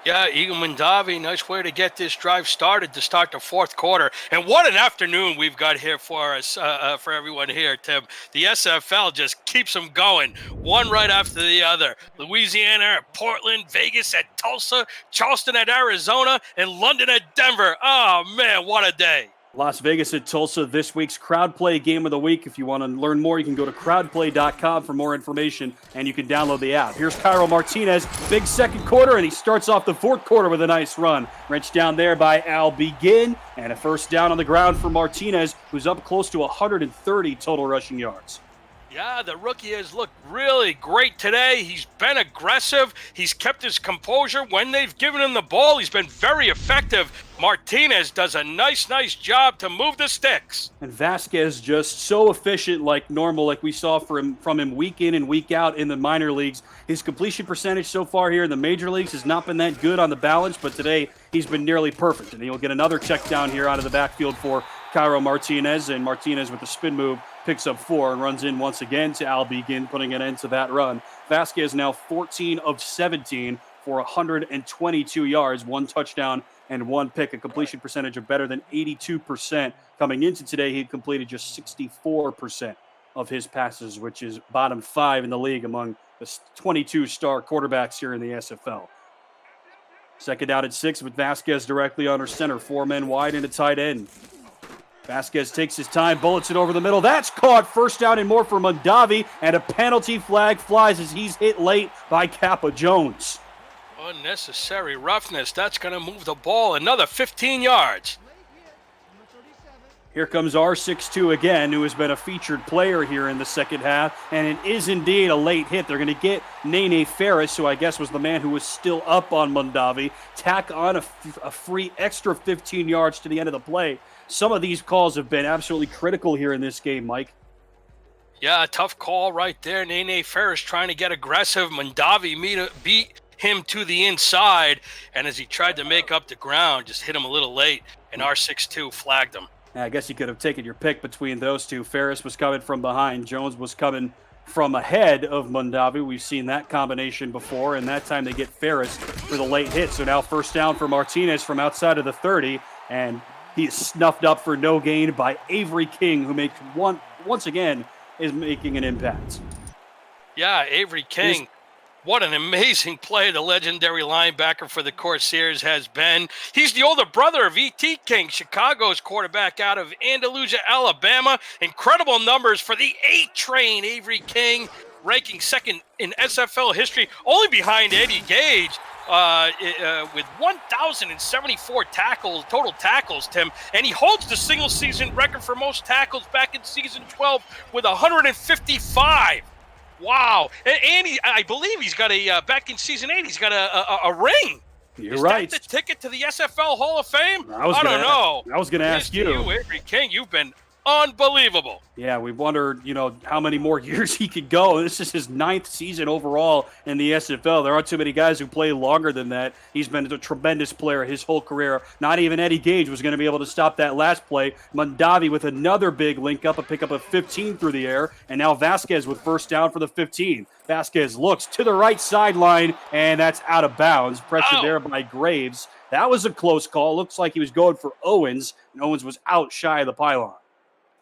Yeah, Eagle Mondavi, nice way to get this drive started to start the 4th quarter. And what an afternoon we've got here for us, for everyone here, Tim. The SFL just keeps them going, one right after the other. Louisiana at Portland, Vegas at Tulsa, Charleston at Arizona, and London at Denver. Oh, man, what a day.
Las Vegas at Tulsa, this week's Crowd Play Game of the Week. If you want to learn more, you can go to crowdplay.com for more information, and you can download the app. Here's Cairo Martinez, big second quarter, and he starts off the 4th quarter with a nice run. Wrenched down there by Al Begin, and a first down on the ground for Martinez, who's up close to 130 total rushing yards.
Yeah, the rookie has looked really great today. He's been aggressive. He's kept his composure. When they've given him the ball, he's been very effective. Martinez does a nice job to move the sticks.
And Vasquez just so efficient like normal, like we saw from him week in and week out in the minor leagues. His completion percentage so far here in the major leagues has not been that good on the balance, but today he's been nearly perfect. And he'll get another check down here out of the backfield for Cairo Martinez, and Martinez with the spin move picks up 4 and runs in once again to Al Begin, putting an end to that run. Vasquez now 14 of 17 for 122 yards, 1 touchdown and 1 pick, a completion percentage of better than 82%. Coming into today, he completed just 64% of his passes, which is bottom 5 in the league among the 22 star quarterbacks here in the SFL. Second down at 6 with Vasquez directly under center, 4 men wide and a tight end. Vasquez takes his time, bullets it over the middle. That's caught. First down and more for Mondavi, and a penalty flag flies as he's hit late by Kappa Jones.
Unnecessary roughness. That's going to move the ball another 15 yards.
Here comes R62 again, who has been a featured player here in the second half, and it is indeed a late hit. They're going to get Nene Ferris, who I guess was the man who was still up on Mondavi, tack on a free extra 15 yards to the end of the play. Some of these calls have been absolutely critical here in this game, Mike.
Yeah, a tough call right there. Nene Ferris trying to get aggressive. Mondavi beat him to the inside, and as he tried to make up the ground, just hit him a little late, and R62 flagged him.
I guess you could have taken your pick between those two. Ferris was coming from behind. Jones was coming from ahead of Mondavi. We've seen that combination before, and that time they get Ferris for the late hit. So now first down for Martinez from outside of the 30, and he is snuffed up for no gain by Avery King, who makes once again is making an impact.
Yeah, Avery King. What an amazing play the legendary linebacker for the Corsairs has been. He's the older brother of E.T. King, Chicago's quarterback out of Andalusia, Alabama. Incredible numbers for the A-Train Avery King, ranking second in SFL history, only behind Eddie Gage with 1,074 total tackles, Tim. And he holds the single-season record for most tackles back in Season 12 with 155. Wow. And I believe he's got back in Season 8, he's got a ring.
You're right.
Is that the ticket to the SFL Hall of Fame? I don't know.
I was going to ask you.
Avery King, you've been unbelievable.
Yeah, we wondered, how many more years he could go. This is his 9th season overall in the SFL. There aren't too many guys who play longer than that. He's been a tremendous player his whole career. Not even Eddie Gage was going to be able to stop that last play. Mondavi with another big link up, a pickup of 15 through the air, and now Vasquez with first down for the 15. Vasquez looks to the right sideline, and that's out of bounds. Pressured there by Graves. That was a close call. Looks like he was going for Owens, and Owens was out shy of the pylon.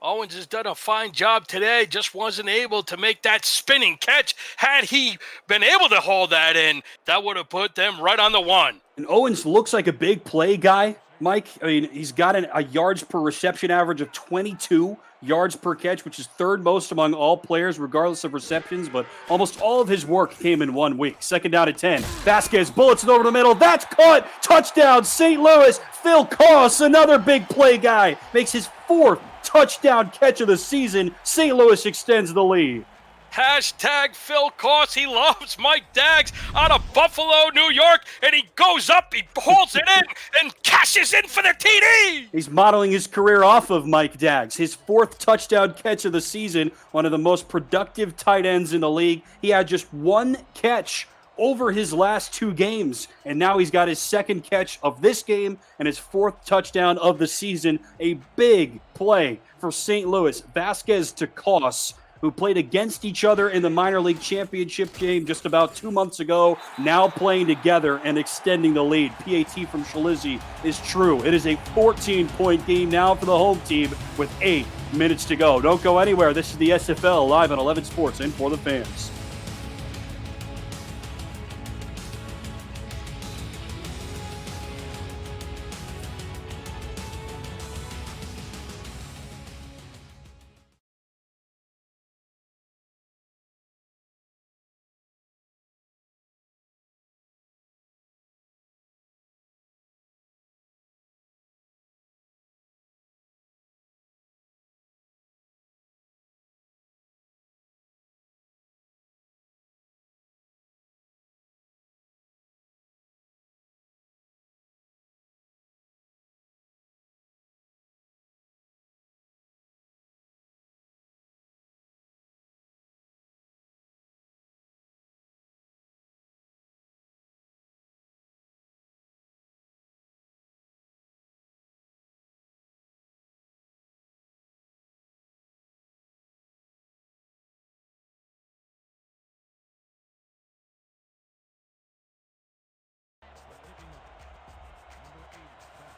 Owens has done a fine job today, just wasn't able to make that spinning catch. Had he been able to hold that in, that would have put them right on the one.
And Owens looks like a big play guy, Mike. I mean, he's got a yards per reception average of 22 yards per catch, which is third most among all players, regardless of receptions, but almost all of his work came in 1 week. Second down at 10. Vasquez bullets it over the middle. That's caught. Touchdown, St. Louis. Phil Koss, another big play guy, makes his 4th touchdown catch of the season. St. Louis extends the lead.
Hashtag Phil Koss. He loves Mike Daggs out of Buffalo, New York, and he goes up, he holds it in, and cashes in for the TD.
He's modeling his career off of Mike Daggs. His 4th touchdown catch of the season, one of the most productive tight ends in the league. He had just 1 catch over his last 2 games, and now he's got his 2nd catch of this game and his 4th touchdown of the season. A big play for St. Louis. Vasquez to Koss, who played against each other in the minor league championship game just about 2 months ago, now playing together and extending the lead. PAT from Shalizzi is true. It is a 14-point game now for the home team with 8 minutes to go. Don't go anywhere. This is the SFL live on 11 Sports and for the fans.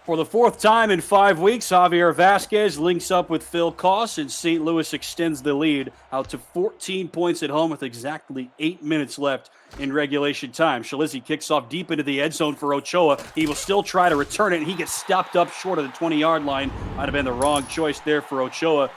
For the fourth time in 5 weeks, Javier Vasquez links up with Phil Koss, and St. Louis extends the lead out to 14 points at home with exactly 8 minutes left in regulation time. Shalizzi kicks off deep into the end zone for Ochoa. He will still try to return it, and he gets stopped up short of the 20-yard line. Might have been the wrong choice there for Ochoa.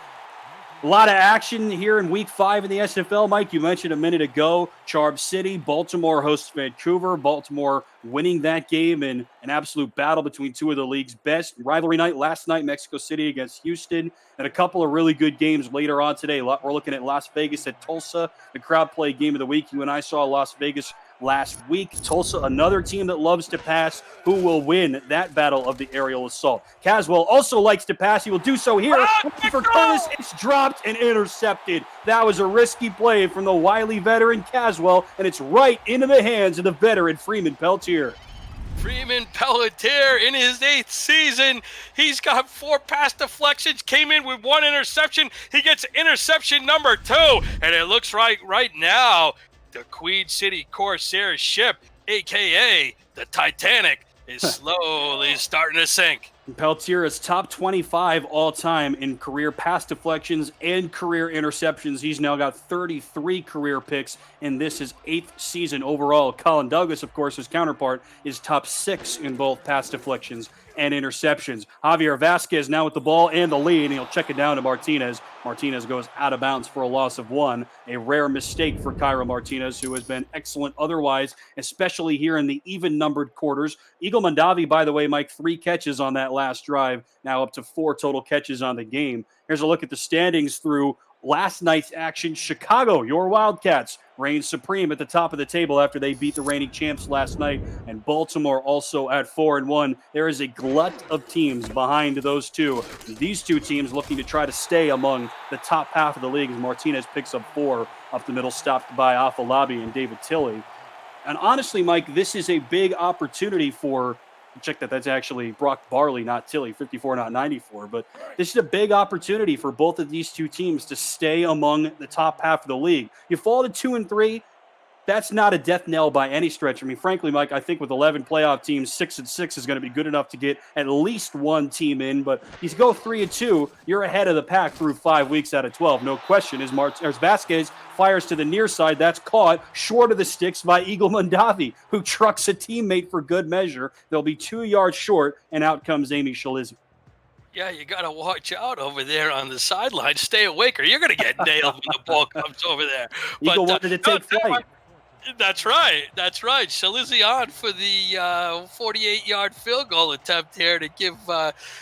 A lot of action here in Week 5 in the SFL, Mike. You mentioned a minute ago, Charb City, Baltimore hosts Vancouver. Baltimore winning that game in an absolute battle between two of the league's best. Rivalry night last night, Mexico City against Houston, and a couple of really good games later on today. We're looking at Las Vegas at Tulsa, the crowd play game of the week. You and I saw Las Vegas last week. Tulsa, another team that loves to pass. Who will win that battle of the aerial assault? Caswell also likes to pass. He will do so here. For Curtis, it's dropped and intercepted. That was a risky play from the wily veteran Caswell, and it's right into the hands of the veteran Freeman Peltier.
Freeman Pelletier in his 8th season. He's got 4 pass deflections, came in with 1 interception. He gets interception number 2. And it looks right now, the Queen City Corsair ship, a.k.a. the Titanic, is slowly starting to sink.
Peltier is top 25 all-time in career pass deflections and career interceptions. He's now got 33 career picks, and this is 8th season overall. Colin Douglas, of course, his counterpart, is top 6 in both pass deflections and interceptions. Javier Vasquez now with the ball and the lead, and he'll check it down to Martinez. Martinez goes out of bounds for a loss of 1. A rare mistake for Cairo Martinez, who has been excellent otherwise, especially here in the even-numbered quarters. Eagle Mondavi, by the way, Mike, 3 catches on that last drive, now up to 4 total catches on the game. Here's a look at the standings through last night's action. Chicago, your Wildcats, reign supreme at the top of the table after they beat the reigning champs last night, and Baltimore also at 4-1. There is a glut of teams behind those two. These two teams looking to try to stay among the top half of the league as Martinez picks up 4 up the middle, stopped by Afalabi and David Tilley. And honestly, Mike, this is a big opportunity for check that's actually Brock Barley, not Tilley, 54, not 94. But this is a big opportunity for both of these two teams to stay among the top half of the league. You fall to 2-3, that's not a death knell by any stretch. I mean, frankly, Mike, I think with 11 playoff teams, 6-6 is going to be good enough to get at least one team in. But you go 3-2, you're ahead of the pack through 5 weeks out of 12. No question. As Vasquez fires to the near side, that's caught short of the sticks by Eagle Mondavi, who trucks a teammate for good measure. They'll be 2 yards short, and out comes Amy Shalizzi.
Yeah, you got to watch out over there on the sideline. Stay awake or you're going to get nailed when the ball comes over there.
Eagle wanted to take flight.
That's right. Shalizzi on for the 48-yard field goal attempt here to give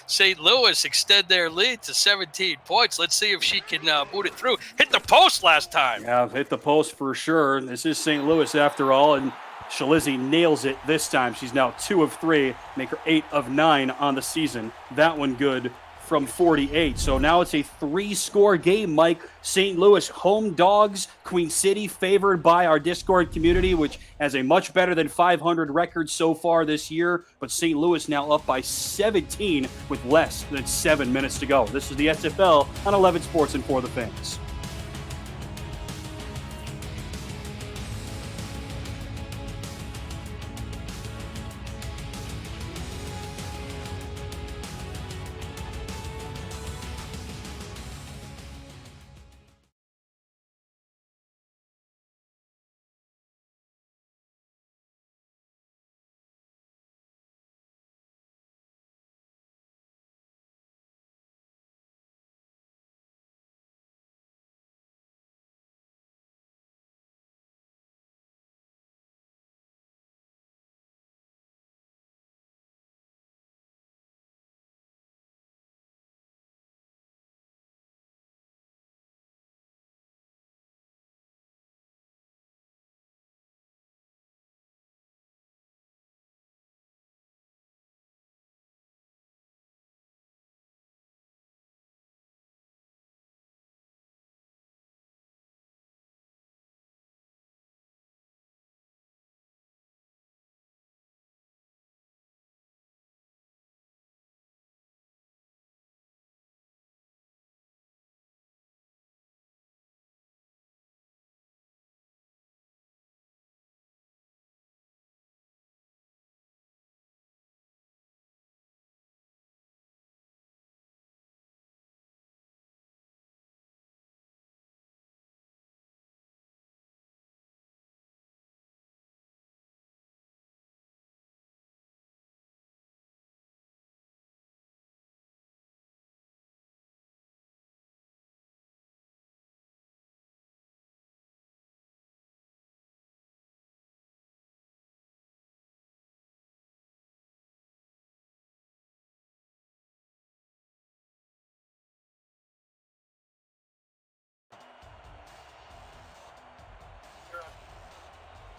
St. Louis extend their lead to 17 points. Let's see if she can boot it through. Hit the post last time.
Yeah, hit the post for sure. This is St. Louis after all, and Shalizzi nails it this time. She's now 2 of 3, make her 8 of 9 on the season. That one good from 48. So now it's a 3-score game, Mike. St. Louis home dogs, Queen City favored by our Discord community, which has a much better than 500 record so far this year. But St. Louis now up by 17 with less than 7 minutes to go. This is the SFL on 11 Sports and For the Fans.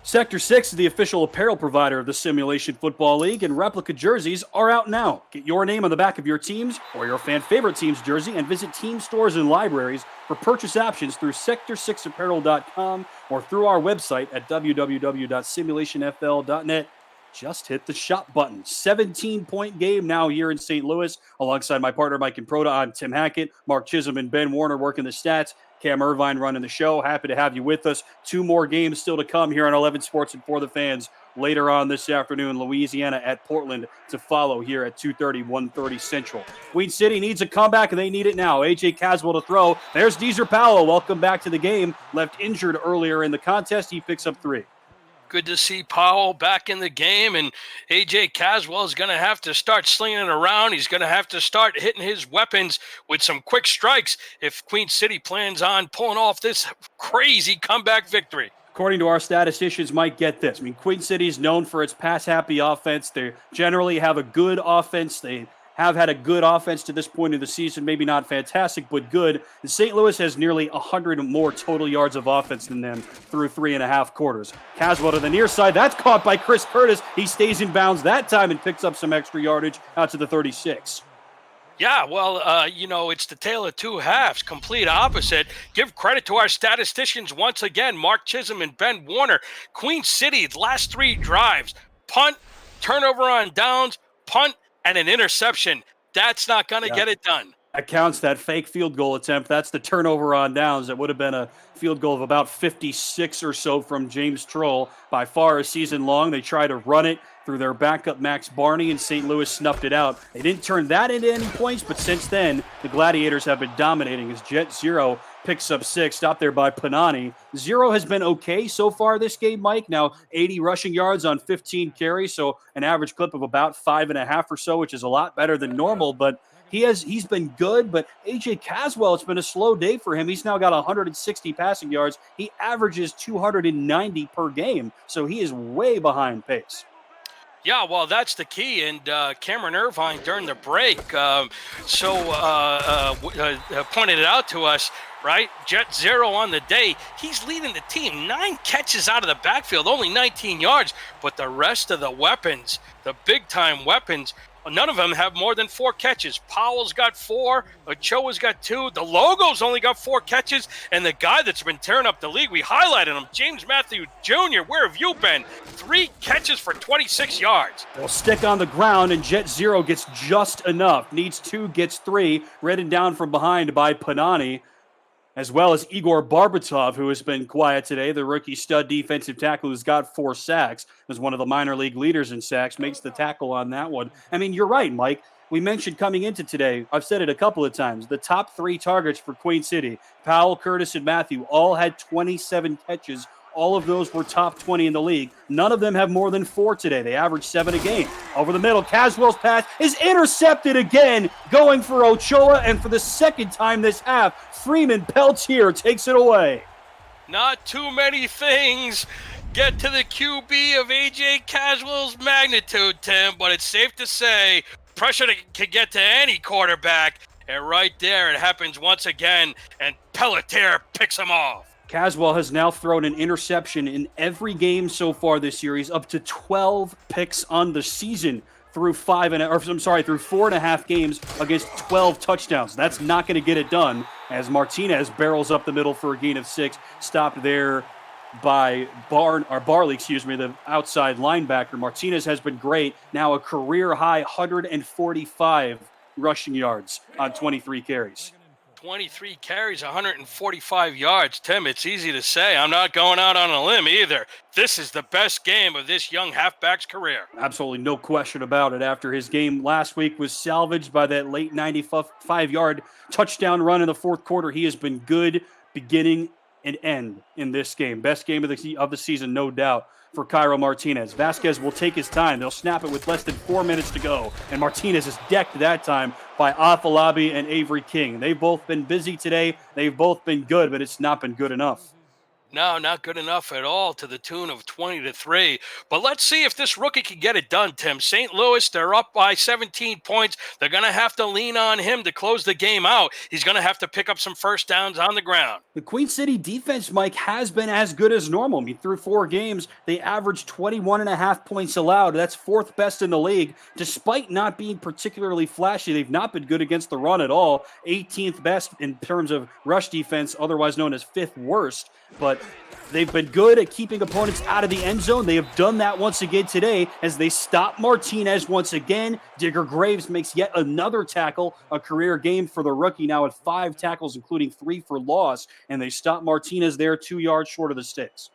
Sector 6 is the official apparel provider of the Simulation Football League, and replica jerseys are out now. Get your name on the back of your team's or your fan favorite team's jersey and visit team stores and libraries for purchase options through sector6apparel.com or through our website at www.simulationfl.net. Just hit the shop button. 17-point game now here in St. Louis. Alongside my partner Mike Improda, I'm Tim Hackett, Mark Chisholm, and Ben Warner working the stats. Cam Irvine running the show. Happy to have you with us. 2 more games still to come here on 11 Sports and For the Fans later on this afternoon. Louisiana at Portland to follow here at 2:30, 1:30 Central. Queen City needs a comeback, and they need it now. A.J. Caswell to throw. There's Deezer Powell. Welcome back to the game. Left injured earlier in the contest. He picks up 3.
Good to see Powell back in the game, and A.J. Caswell is going to have to start slinging it around. He's going to have to start hitting his weapons with some quick strikes if Queen City plans on pulling off this crazy comeback victory.
According to our statisticians, might get this. I mean, Queen City is known for its pass-happy offense. They generally have a good offense. They have had a good offense to this point of the season. Maybe not fantastic, but good. And St. Louis has nearly 100 more total yards of offense than them through 3.5 quarters. Caswell to the near side. That's caught by Chris Curtis. He stays in bounds that time and picks up some extra yardage out to the 36.
Yeah, well, it's the tale of two halves, complete opposite. Give credit to our statisticians once again, Mark Chisholm and Ben Warner. Queen City, last 3 drives, punt, turnover on downs, punt, and an interception. That's not going to get it done.
That counts, that fake field goal attempt. That's the turnover on downs. That would have been a field goal of about 56 or so from James Troll. By far a season long. They tried to run it through their backup Max Barney, and St. Louis snuffed it out. They didn't turn that into any points, but since then, the Gladiators have been dominating as Jet Zero picks up 6, stopped there by Panani. Zero has been okay so far this game, Mike. Now 80 rushing yards on 15 carries, so an average clip of about 5.5 or so, which is a lot better than normal, but he's been good. But A.J. Caswell, it's been a slow day for him. He's now got 160 passing yards. He averages 290 per game, so he is way behind pace.
Yeah, well, that's the key, and Cameron Irvine during the break pointed it out to us, right? Jet Zero on the day. He's leading the team. 9 catches out of the backfield, only 19 yards, but the rest of the weapons, the big-time weapons, none of them have more than 4 catches. Powell's got 4. Ochoa's got 2. The Logo's only got 4 catches. And the guy that's been tearing up the league, we highlighted him, James Matthew Jr., where have you been? 3 catches for 26 yards.
They'll stick on the ground, and Jet Zero gets just enough. Needs 2, gets 3. Ridden down from behind by Panani, as well as Igor Barbatov, who has been quiet today. The rookie stud defensive tackle who's got 4 sacks, is one of the minor league leaders in sacks, makes the tackle on that one. I mean, you're right, Mike. We mentioned coming into today, I've said it a couple of times, the top 3 targets for Queen City, Powell, Curtis, and Matthew, all had 27 catches. All of those were top 20 in the league. None of them have more than 4 today. They average 7 a game. Over the middle, Caswell's pass is intercepted again, going for Ochoa, and for the second time this half, Freeman Peltier takes it away.
Not too many things get to the QB of A.J. Caswell's magnitude, Tim, but it's safe to say pressure can get to any quarterback, and right there it happens once again, and Peltier picks him off.
Caswell has now thrown an interception in every game so far this series, up to 12 picks on the season through 4.5 games against 12 touchdowns. That's not going to get it done as Martinez barrels up the middle for a gain of 6, stopped there by Barley, the outside linebacker. Martinez has been great. Now a career high 145 rushing yards on 23 carries.
23 carries, 145 yards. Tim, it's easy to say. I'm not going out on a limb either. This is the best game of this young halfback's career.
Absolutely no question about it. After his game last week was salvaged by that late 95-yard touchdown run in the 4th quarter, he has been good beginning and end in this game. Best game of the season, no doubt, for Cairo Martinez. Vasquez will take his time. They'll snap it with less than 4 minutes to go. And Martinez is decked that time by Afalabi and Avery King. They've both been busy today. They've both been good, but it's not been good enough.
No, not good enough at all, to the tune of 20-3. But let's see if this rookie can get it done, Tim. St. Louis, they're up by 17 points. They're going to have to lean on him to close the game out. He's going to have to pick up some first downs on the ground.
The Queen City defense, Mike, has been as good as normal. I mean, through 4 games, they averaged 21.5 points allowed. That's 4th best in the league. Despite not being particularly flashy, they've not been good against the run at all. 18th best in terms of rush defense, otherwise known as 5th worst. But they've been good at keeping opponents out of the end zone. They have done that once again today as they stop Martinez once again. Digger Graves makes yet another tackle, a career game for the rookie, now at 5 tackles, including 3 for loss. And they stop Martinez there 2 yards short of the sticks.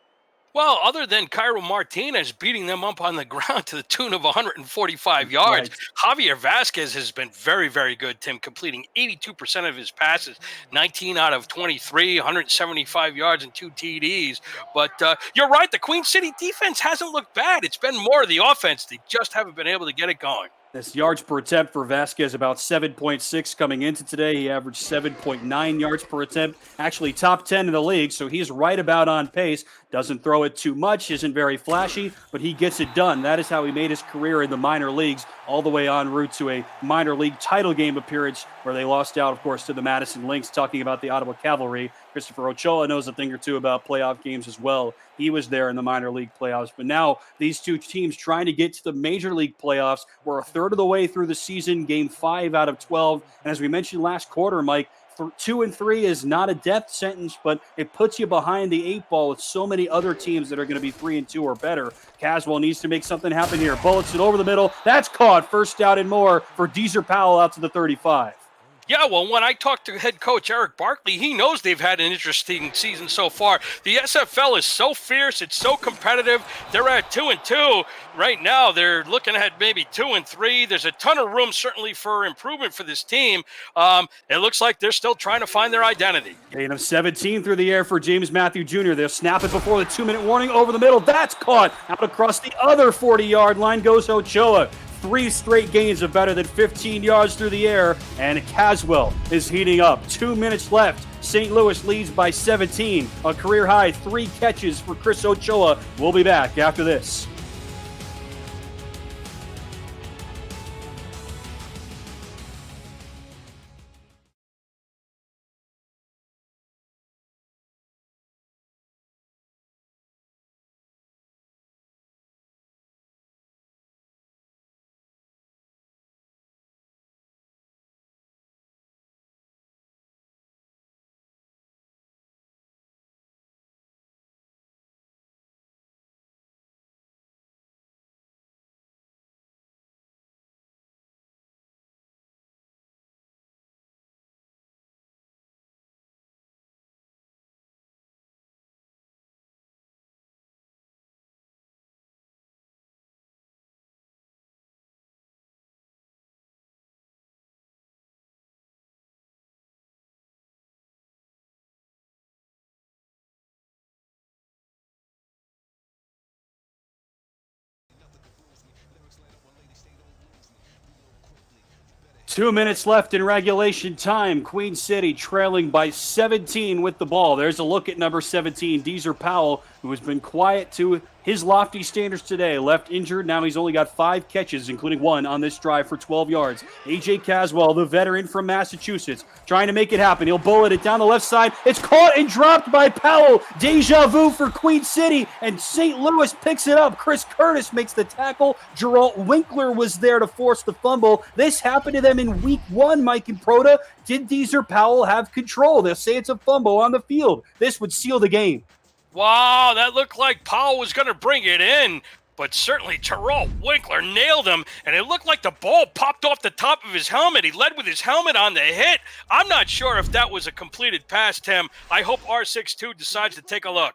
Well, other than Cairo Martinez beating them up on the ground to the tune of 145 yards, right. Javier Vasquez has been very, very good, Tim, completing 82% of his passes, 19 out of 23, 175 yards and 2 TDs. But you're right, the Queen City defense hasn't looked bad. It's been more of the offense. They just haven't been able to get it going.
This yards per attempt for Vasquez, about 7.6 coming into today. He averaged 7.9 yards per attempt, actually top 10 in the league, so he's right about on pace. Doesn't throw it too much, isn't very flashy, but he gets it done. That is how he made his career in the minor leagues, all the way en route to a minor league title game appearance where they lost out, of course, to the Madison Lynx. Talking about the Ottawa Cavalry, Christopher Ochoa knows a thing or two about playoff games as well. He was there in the minor league playoffs. But now these two teams trying to get to the major league playoffs. We're a third of the way through the season, game 5 out of 12. And as we mentioned last quarter, Mike, 2 and 3 is not a death sentence, but it puts you behind the 8 ball with so many other teams that are going to be 3 and 2 or better. Caswell needs to make something happen here. Bullets it over the middle. That's caught. First down and more for Deezer Powell out to the 35.
Yeah, well, when I talked to head coach Eric Barkley, he knows they've had an interesting season so far. The SFL is so fierce. It's so competitive. They're at 2 and 2. Right now, they're looking at maybe 2 and 3. There's a ton of room, certainly, for improvement for this team. It looks like they're still trying to find their identity.
Gain of 17 through the air for James Matthew Jr. They'll snap it before the 2-minute warning over the middle. That's caught. Out across the other 40-yard line goes Ochoa. 3 straight gains of better than 15 yards through the air, and Caswell is heating up. 2 minutes left. St. Louis leads by 17. A career-high 3 catches for Chris Ochoa. We'll be back after this. Two minutes left in regulation time. Queen City trailing by 17 with the ball. There's a look at number 17, Deezer Powell, who has been quiet to his lofty standards today. Left injured. Now he's only got 5 catches, including 1 on this drive for 12 yards. A.J. Caswell, the veteran from Massachusetts, trying to make it happen. He'll bullet it down the left side. It's caught and dropped by Powell. Deja vu for Queen City, and St. Louis picks it up. Chris Curtis makes the tackle. Geralt Winkler was there to force the fumble. This happened to them in week 1, Mike and Proda. Did Deezer Powell have control? They'll say it's a fumble on the field. This would seal the game.
Wow, that looked like Powell was going to bring it in, but certainly Geralt Winkler nailed him, and it looked like the ball popped off the top of his helmet. He led with his helmet on the hit. I'm not sure if that was a completed pass, Tim. I hope R62 decides to take a look.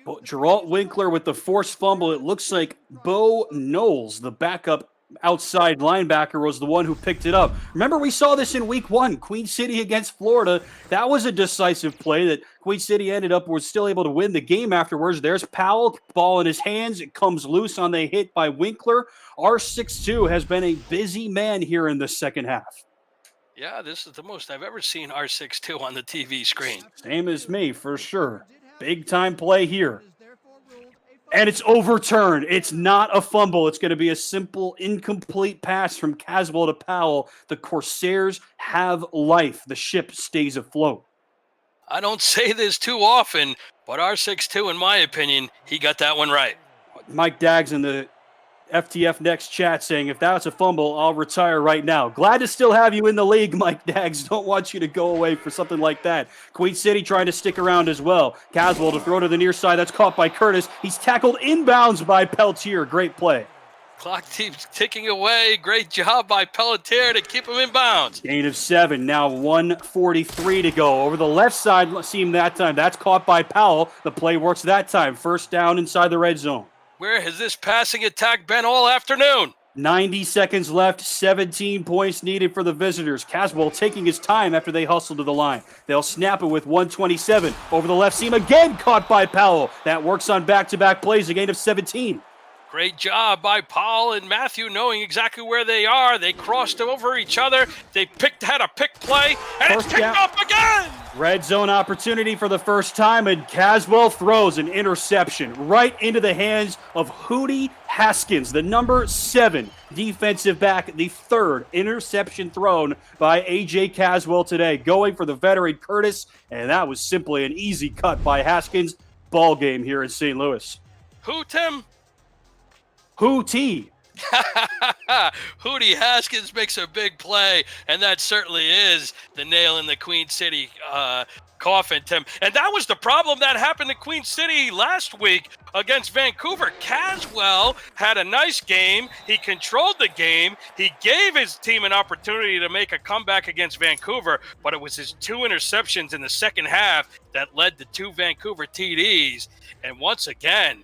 Well, Geralt Winkler with the forced fumble. It looks like Bo Knowles, the backup outside linebacker, was the one who picked it up. Remember, we saw this in week 1, Queen City against Florida. That was a decisive play that Queen City was still able to win the game afterwards. There's Powell, ball in his hands. It comes loose on the hit by Winkler. R62 has been a busy man here in the second half.
Yeah, this is the most I've ever seen R62 on the TV screen.
Same as me, for sure. Big time play here.
Is therefore ruled a
And it's overturned. It's not a fumble. It's going to be a simple, incomplete pass from Caswell to Powell. The Corsairs have life. The ship stays afloat.
I don't say this too often, but R62, in my opinion, he got that one right.
Mike Daggs in the FTF Next chat saying, if that's a fumble, I'll retire right now. Glad to still have you in the league, Mike Daggs. Don't want you to go away for something like that. Queen City trying to stick around as well. Caswell to throw to the near side. That's caught by Curtis. He's tackled inbounds by Peltier. Great play.
Clock keeps ticking away. Great job by Pelletier to keep him in bounds.
Gain of 7. Now 1:43 to go. Over the left side seam that time. That's caught by Powell. The play works that time. First down inside the red zone.
Where has this passing attack been all afternoon?
90 seconds left, 17 points needed for the visitors. Caswell taking his time after they hustle to the line. They'll snap it with 1:27. Over the left seam again, caught by Powell. That works on back-to-back plays, a gain of 17.
Great job by Paul and Matthew knowing exactly where they are. They crossed over each other. They had a pick play, and
First
it's picked
down.
up again.
Red zone opportunity for the first time, and Caswell throws an interception right into the hands of Hootie Haskins, the number 7 defensive back, the third interception thrown by A.J. Caswell today, going for the veteran Curtis, and that was simply an easy cut by Haskins. Ball game here in St. Louis.
Who, Tim?
Hootie.
Hootie Haskins makes a big play, and that certainly is the nail in the Queen City coffin, Tim. And that was the problem that happened to Queen City last week against Vancouver. Caswell had a nice game. He controlled the game. He gave his team an opportunity to make a comeback against Vancouver, but it was his 2 interceptions in the second half that led to 2 Vancouver TDs. And once again,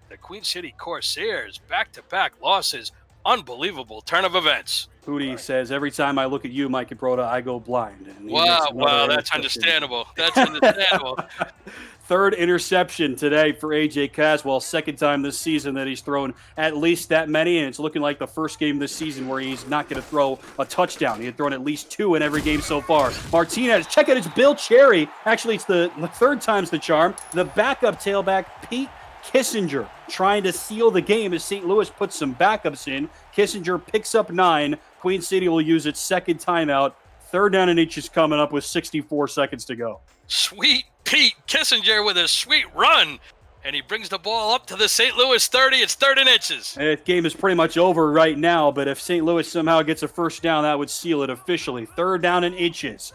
the Queen City Corsairs, back-to-back losses. Unbelievable turn of events.
Hootie says, every time I look at you, Mike Cabrota, I go blind. And he makes
Wow,
another
that's
interception.
understandable. That's understandable.
Third interception today for A.J. Caswell. Second time this season that he's thrown at least that many, and it's looking like the first game this season where he's not going to throw a touchdown. He had thrown at least 2 in every game so far. Martinez, check out, it's Bill Cherry. Actually, it's the third time's the charm. The backup tailback, Pete Kissinger, trying to seal the game as St. Louis puts some backups in. Kissinger picks up 9. Queen City will use its second timeout. Third down and inches coming up with 64 seconds to go.
Sweet Pete Kissinger with a sweet run. And he brings the ball up to the St. Louis 30. It's 3rd and inches.
The game is pretty much over right now, but if St. Louis somehow gets a first down, that would seal it officially. 3rd down and inches.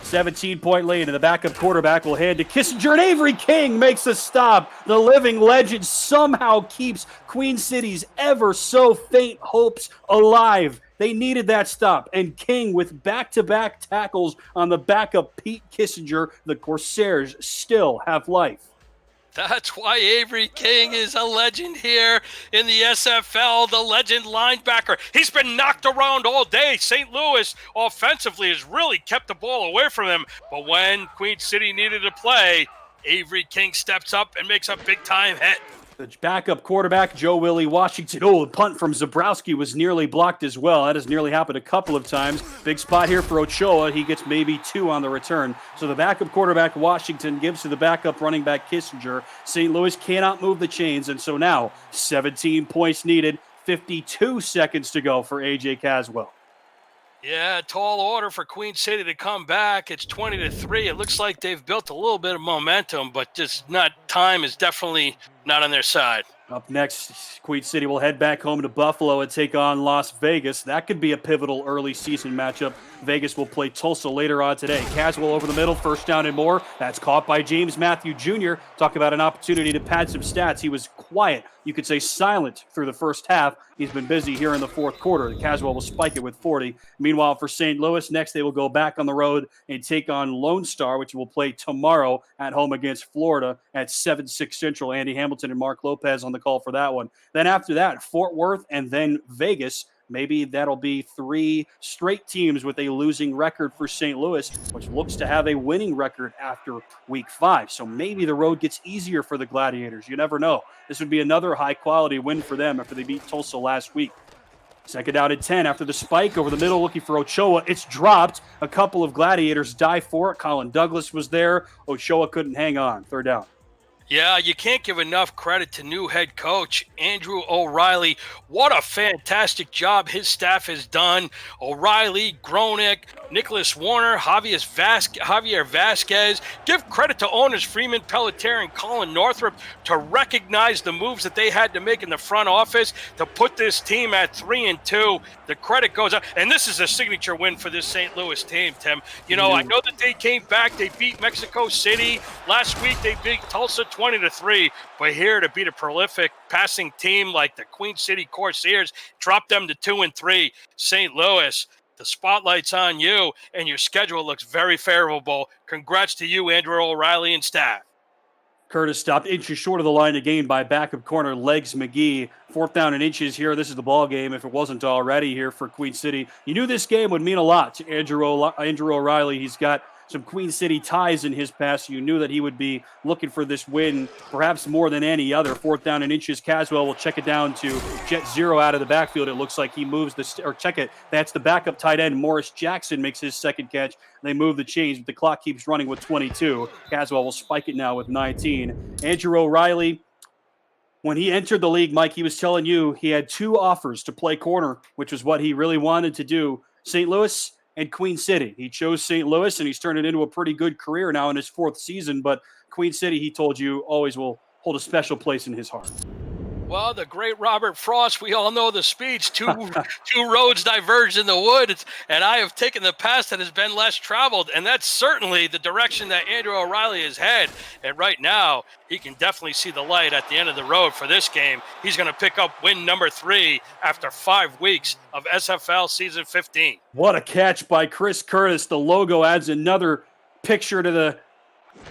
17-point lead, and the backup quarterback will hand to Kissinger, and Avery King makes a stop. The living legend somehow keeps Queen City's ever so faint hopes alive. They needed that stop, and King with back-to-back tackles on the backup Pete Kissinger. The Corsairs still have life.
That's why Avery King is a legend here in the SFL, the legend linebacker. He's been knocked around all day. St. Louis offensively has really kept the ball away from him. But when Queen City needed to play, Avery King steps up and makes a big-time hit.
The backup quarterback, Joe Willie Washington. Oh, the punt from Zabrowski was nearly blocked as well. That has nearly happened a couple of times. Big spot here for Ochoa. He gets maybe 2 on the return. So the backup quarterback, Washington, gives to the backup running back, Kissinger. St. Louis cannot move the chains, and so now 17 points needed, 52 seconds to go for A.J. Caswell.
Yeah, tall order for Queen City to come back. It's 20-3. It looks like they've built a little bit of momentum, but just time is definitely not on their side.
Up next, Queen City will head back home to Buffalo and take on Las Vegas. That could be a pivotal early season matchup. Vegas will play Tulsa later on today. Caswell over the middle, first down and more. That's caught by James Matthew Jr. Talk about an opportunity to pad some stats. He was quiet, you could say silent, through the first half. He's been busy here in the fourth quarter. Caswell will spike it with 40. Meanwhile, for St. Louis, next they will go back on the road and take on Lone Star, which will play tomorrow at home against Florida at 7-6 Central. Andy Hamilton and Mark Lopez on the call for that one. Then after that, Fort Worth and then Vegas. Maybe that'll be 3 straight teams with a losing record for St. Louis, which looks to have a winning record after week 5. So maybe the road gets easier for the Gladiators. You never know. This would be another high-quality win for them after they beat Tulsa last week. Second down and 10 after the spike over the middle looking for Ochoa. It's dropped. A couple of Gladiators dive for it. Colin Douglas was there. Ochoa couldn't hang on. Third down.
Yeah, you can't give enough credit to new head coach Andrew O'Reilly. What a fantastic job his staff has done. O'Reilly, Gronick, Nicholas Warner, Javier Vasquez. Give credit to owners Freeman Pelletier and Colin Northrup to recognize the moves that they had to make in the front office to put this team at 3-2. The credit goes out. And this is a signature win for this St. Louis team, Tim. You know, I know that they came back. They beat Mexico City. Last week they beat Tulsa 20-3. But here to beat a prolific passing team like the Queen City Corsairs, drop them to 2-3. St. Louis, the spotlight's on you, and your schedule looks very favorable. Congrats to you, Andrew O'Reilly and staff.
Curtis stopped inches short of the line to gain by backup corner Legs McGee. Fourth down and inches here. This is the ball game, if it wasn't already here for Queen City. You knew this game would mean a lot to Andrew O'Reilly. He's got some Queen City ties in his past. You knew that he would be looking for this win, perhaps more than any other. Fourth down and inches. Caswell will check it down to Jet Zero out of the backfield. It looks like he moves check it. That's the backup tight end. Morris Jackson makes his second catch. They move the chains, but the clock keeps running with 22. Caswell will spike it now with 19. Andrew O'Reilly, when he entered the league, Mike, he was telling you he had two offers to play corner, which was what he really wanted to do. St. Louis and Queen City. He chose St. Louis, and he's turned it into a pretty good career now in his fourth season, but Queen City, he told you, always will hold a special place in his heart.
Well, the great Robert Frost, we all know the speech, two roads diverged in the woods, and I have taken the path that has been less traveled, and that's certainly the direction that Andrew O'Reilly has had. And right now, he can definitely see the light at the end of the road for this game. He's going to pick up win number 3 after 5 weeks of SFL Season 15.
What a catch by Chris Curtis. The logo adds another picture to the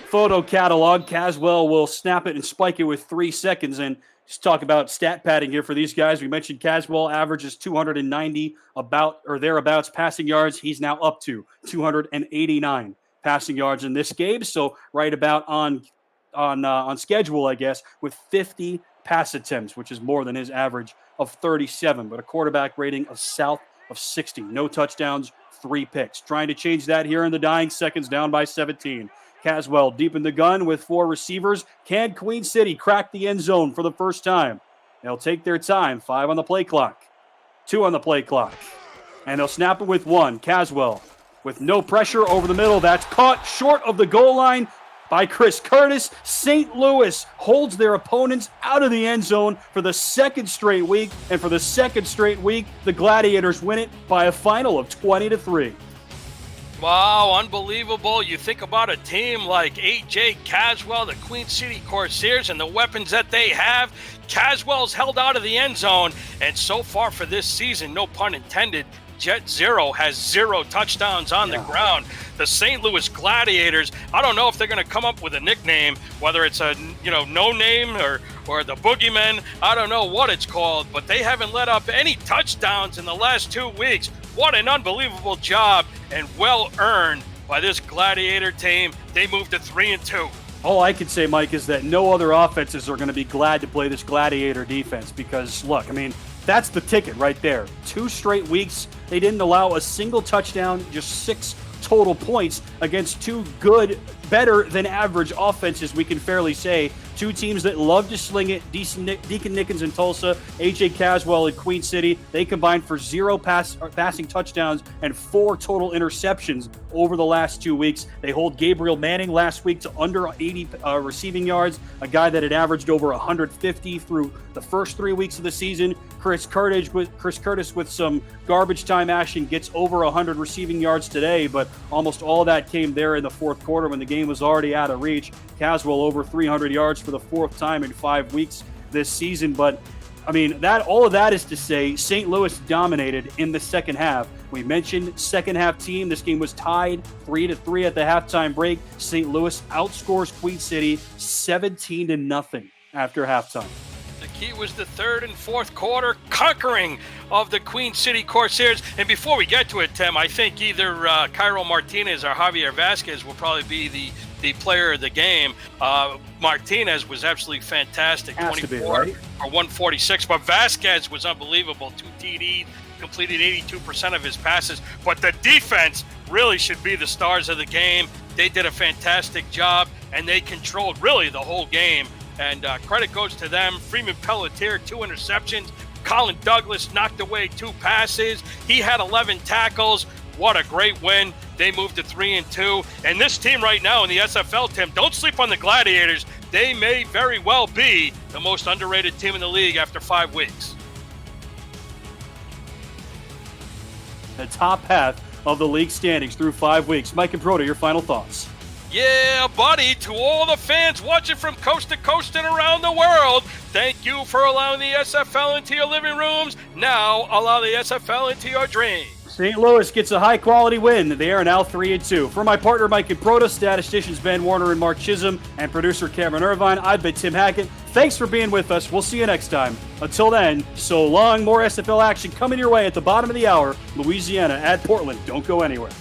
photo catalog. Caswell will snap it and spike it with 3 seconds, and just talk about stat padding here for these guys. We mentioned Caswell averages 290 about or thereabouts passing yards. He's now up to 289 passing yards in this game. So right about on schedule, I guess, with 50 pass attempts, which is more than his average of 37, but a quarterback rating of south of 60. No touchdowns, 3 picks. Trying to change that here in the dying seconds, down by 17. Caswell deep in the gun with 4 receivers. Can Queen City crack the end zone for the first time? They'll take their time. 5 on the play clock. 2 on the play clock. And they'll snap it with 1. Caswell with no pressure over the middle. That's caught short of the goal line by Chris Curtis. St. Louis holds their opponents out of the end zone for the second straight week. And for the second straight week, the Gladiators win it by a final of 20-3.
Wow, unbelievable. You think about a team like A.J. Caswell, the Queen City Corsairs, and the weapons that they have. Caswell's held out of the end zone, and so far for this season, no pun intended, Jet Zero has 0 touchdowns on the ground. The St. Louis Gladiators, I don't know if they're going to come up with a nickname, whether it's a no name or the Boogeymen. I don't know what it's called, but they haven't let up any touchdowns in the last 2 weeks. What an unbelievable job, and well earned by this Gladiator team. They moved to 3-2.
All I can say, Mike, is that no other offenses are going to be glad to play this Gladiator defense because, look, I mean, that's the ticket right there. 2 straight weeks, they didn't allow a single touchdown, just 6 total points against 2 good, better than average offenses, we can fairly say. 2 teams that love to sling it, Deacon Nickens in Tulsa, A.J. Caswell in Queen City. They combined for 0 passing touchdowns and 4 total interceptions over the last 2 weeks. They hold Gabriel Manning last week to under 80 receiving yards, a guy that had averaged over 150 through the first 3 weeks of the season. Chris Curtis with some garbage time action gets over 100 receiving yards today, but almost all that came there in the fourth quarter when the game was already out of reach. Caswell over 300 yards for the 4th time in 5 weeks this season. But I mean, all of that is to say St. Louis dominated in the second half. We mentioned second half team. This game was tied 3-3 at the halftime break. St. Louis outscores Queen City 17-0 after halftime.
The key was the 3rd and 4th quarter conquering of the Queen City Corsairs. And before we get to it, Tim, I think either Cairo Martinez or Javier Vasquez will probably be the player of the game. Martinez was absolutely fantastic, 24 for 146, but Vasquez was unbelievable, 2 TDs, completed 82% of his passes. But the defense really should be the stars of the game. They did a fantastic job, and they controlled really the whole game. And credit goes to them. Freeman Pelletier, 2 interceptions. Colin Douglas knocked away 2 passes. He had 11 tackles. What a great win. They moved to 3-2. And this team right now in the SFL, Tim, don't sleep on the Gladiators. They may very well be the most underrated team in the league after 5 weeks.
The top half of the league standings through 5 weeks. Mike and Broda, your final thoughts.
Yeah, buddy, to all the fans watching from coast to coast and around the world, thank you for allowing the SFL into your living rooms. Now allow the SFL into your dreams.
St. Louis gets a high-quality win. They are now 3-2. For my partner, Mike and Broda, statisticians Ben Warner and Mark Chisholm, and producer Cameron Irvine, I've been Tim Hackett. Thanks for being with us. We'll see you next time. Until then, so long. More SFL action coming your way at the bottom of the hour. Louisiana at Portland. Don't go anywhere.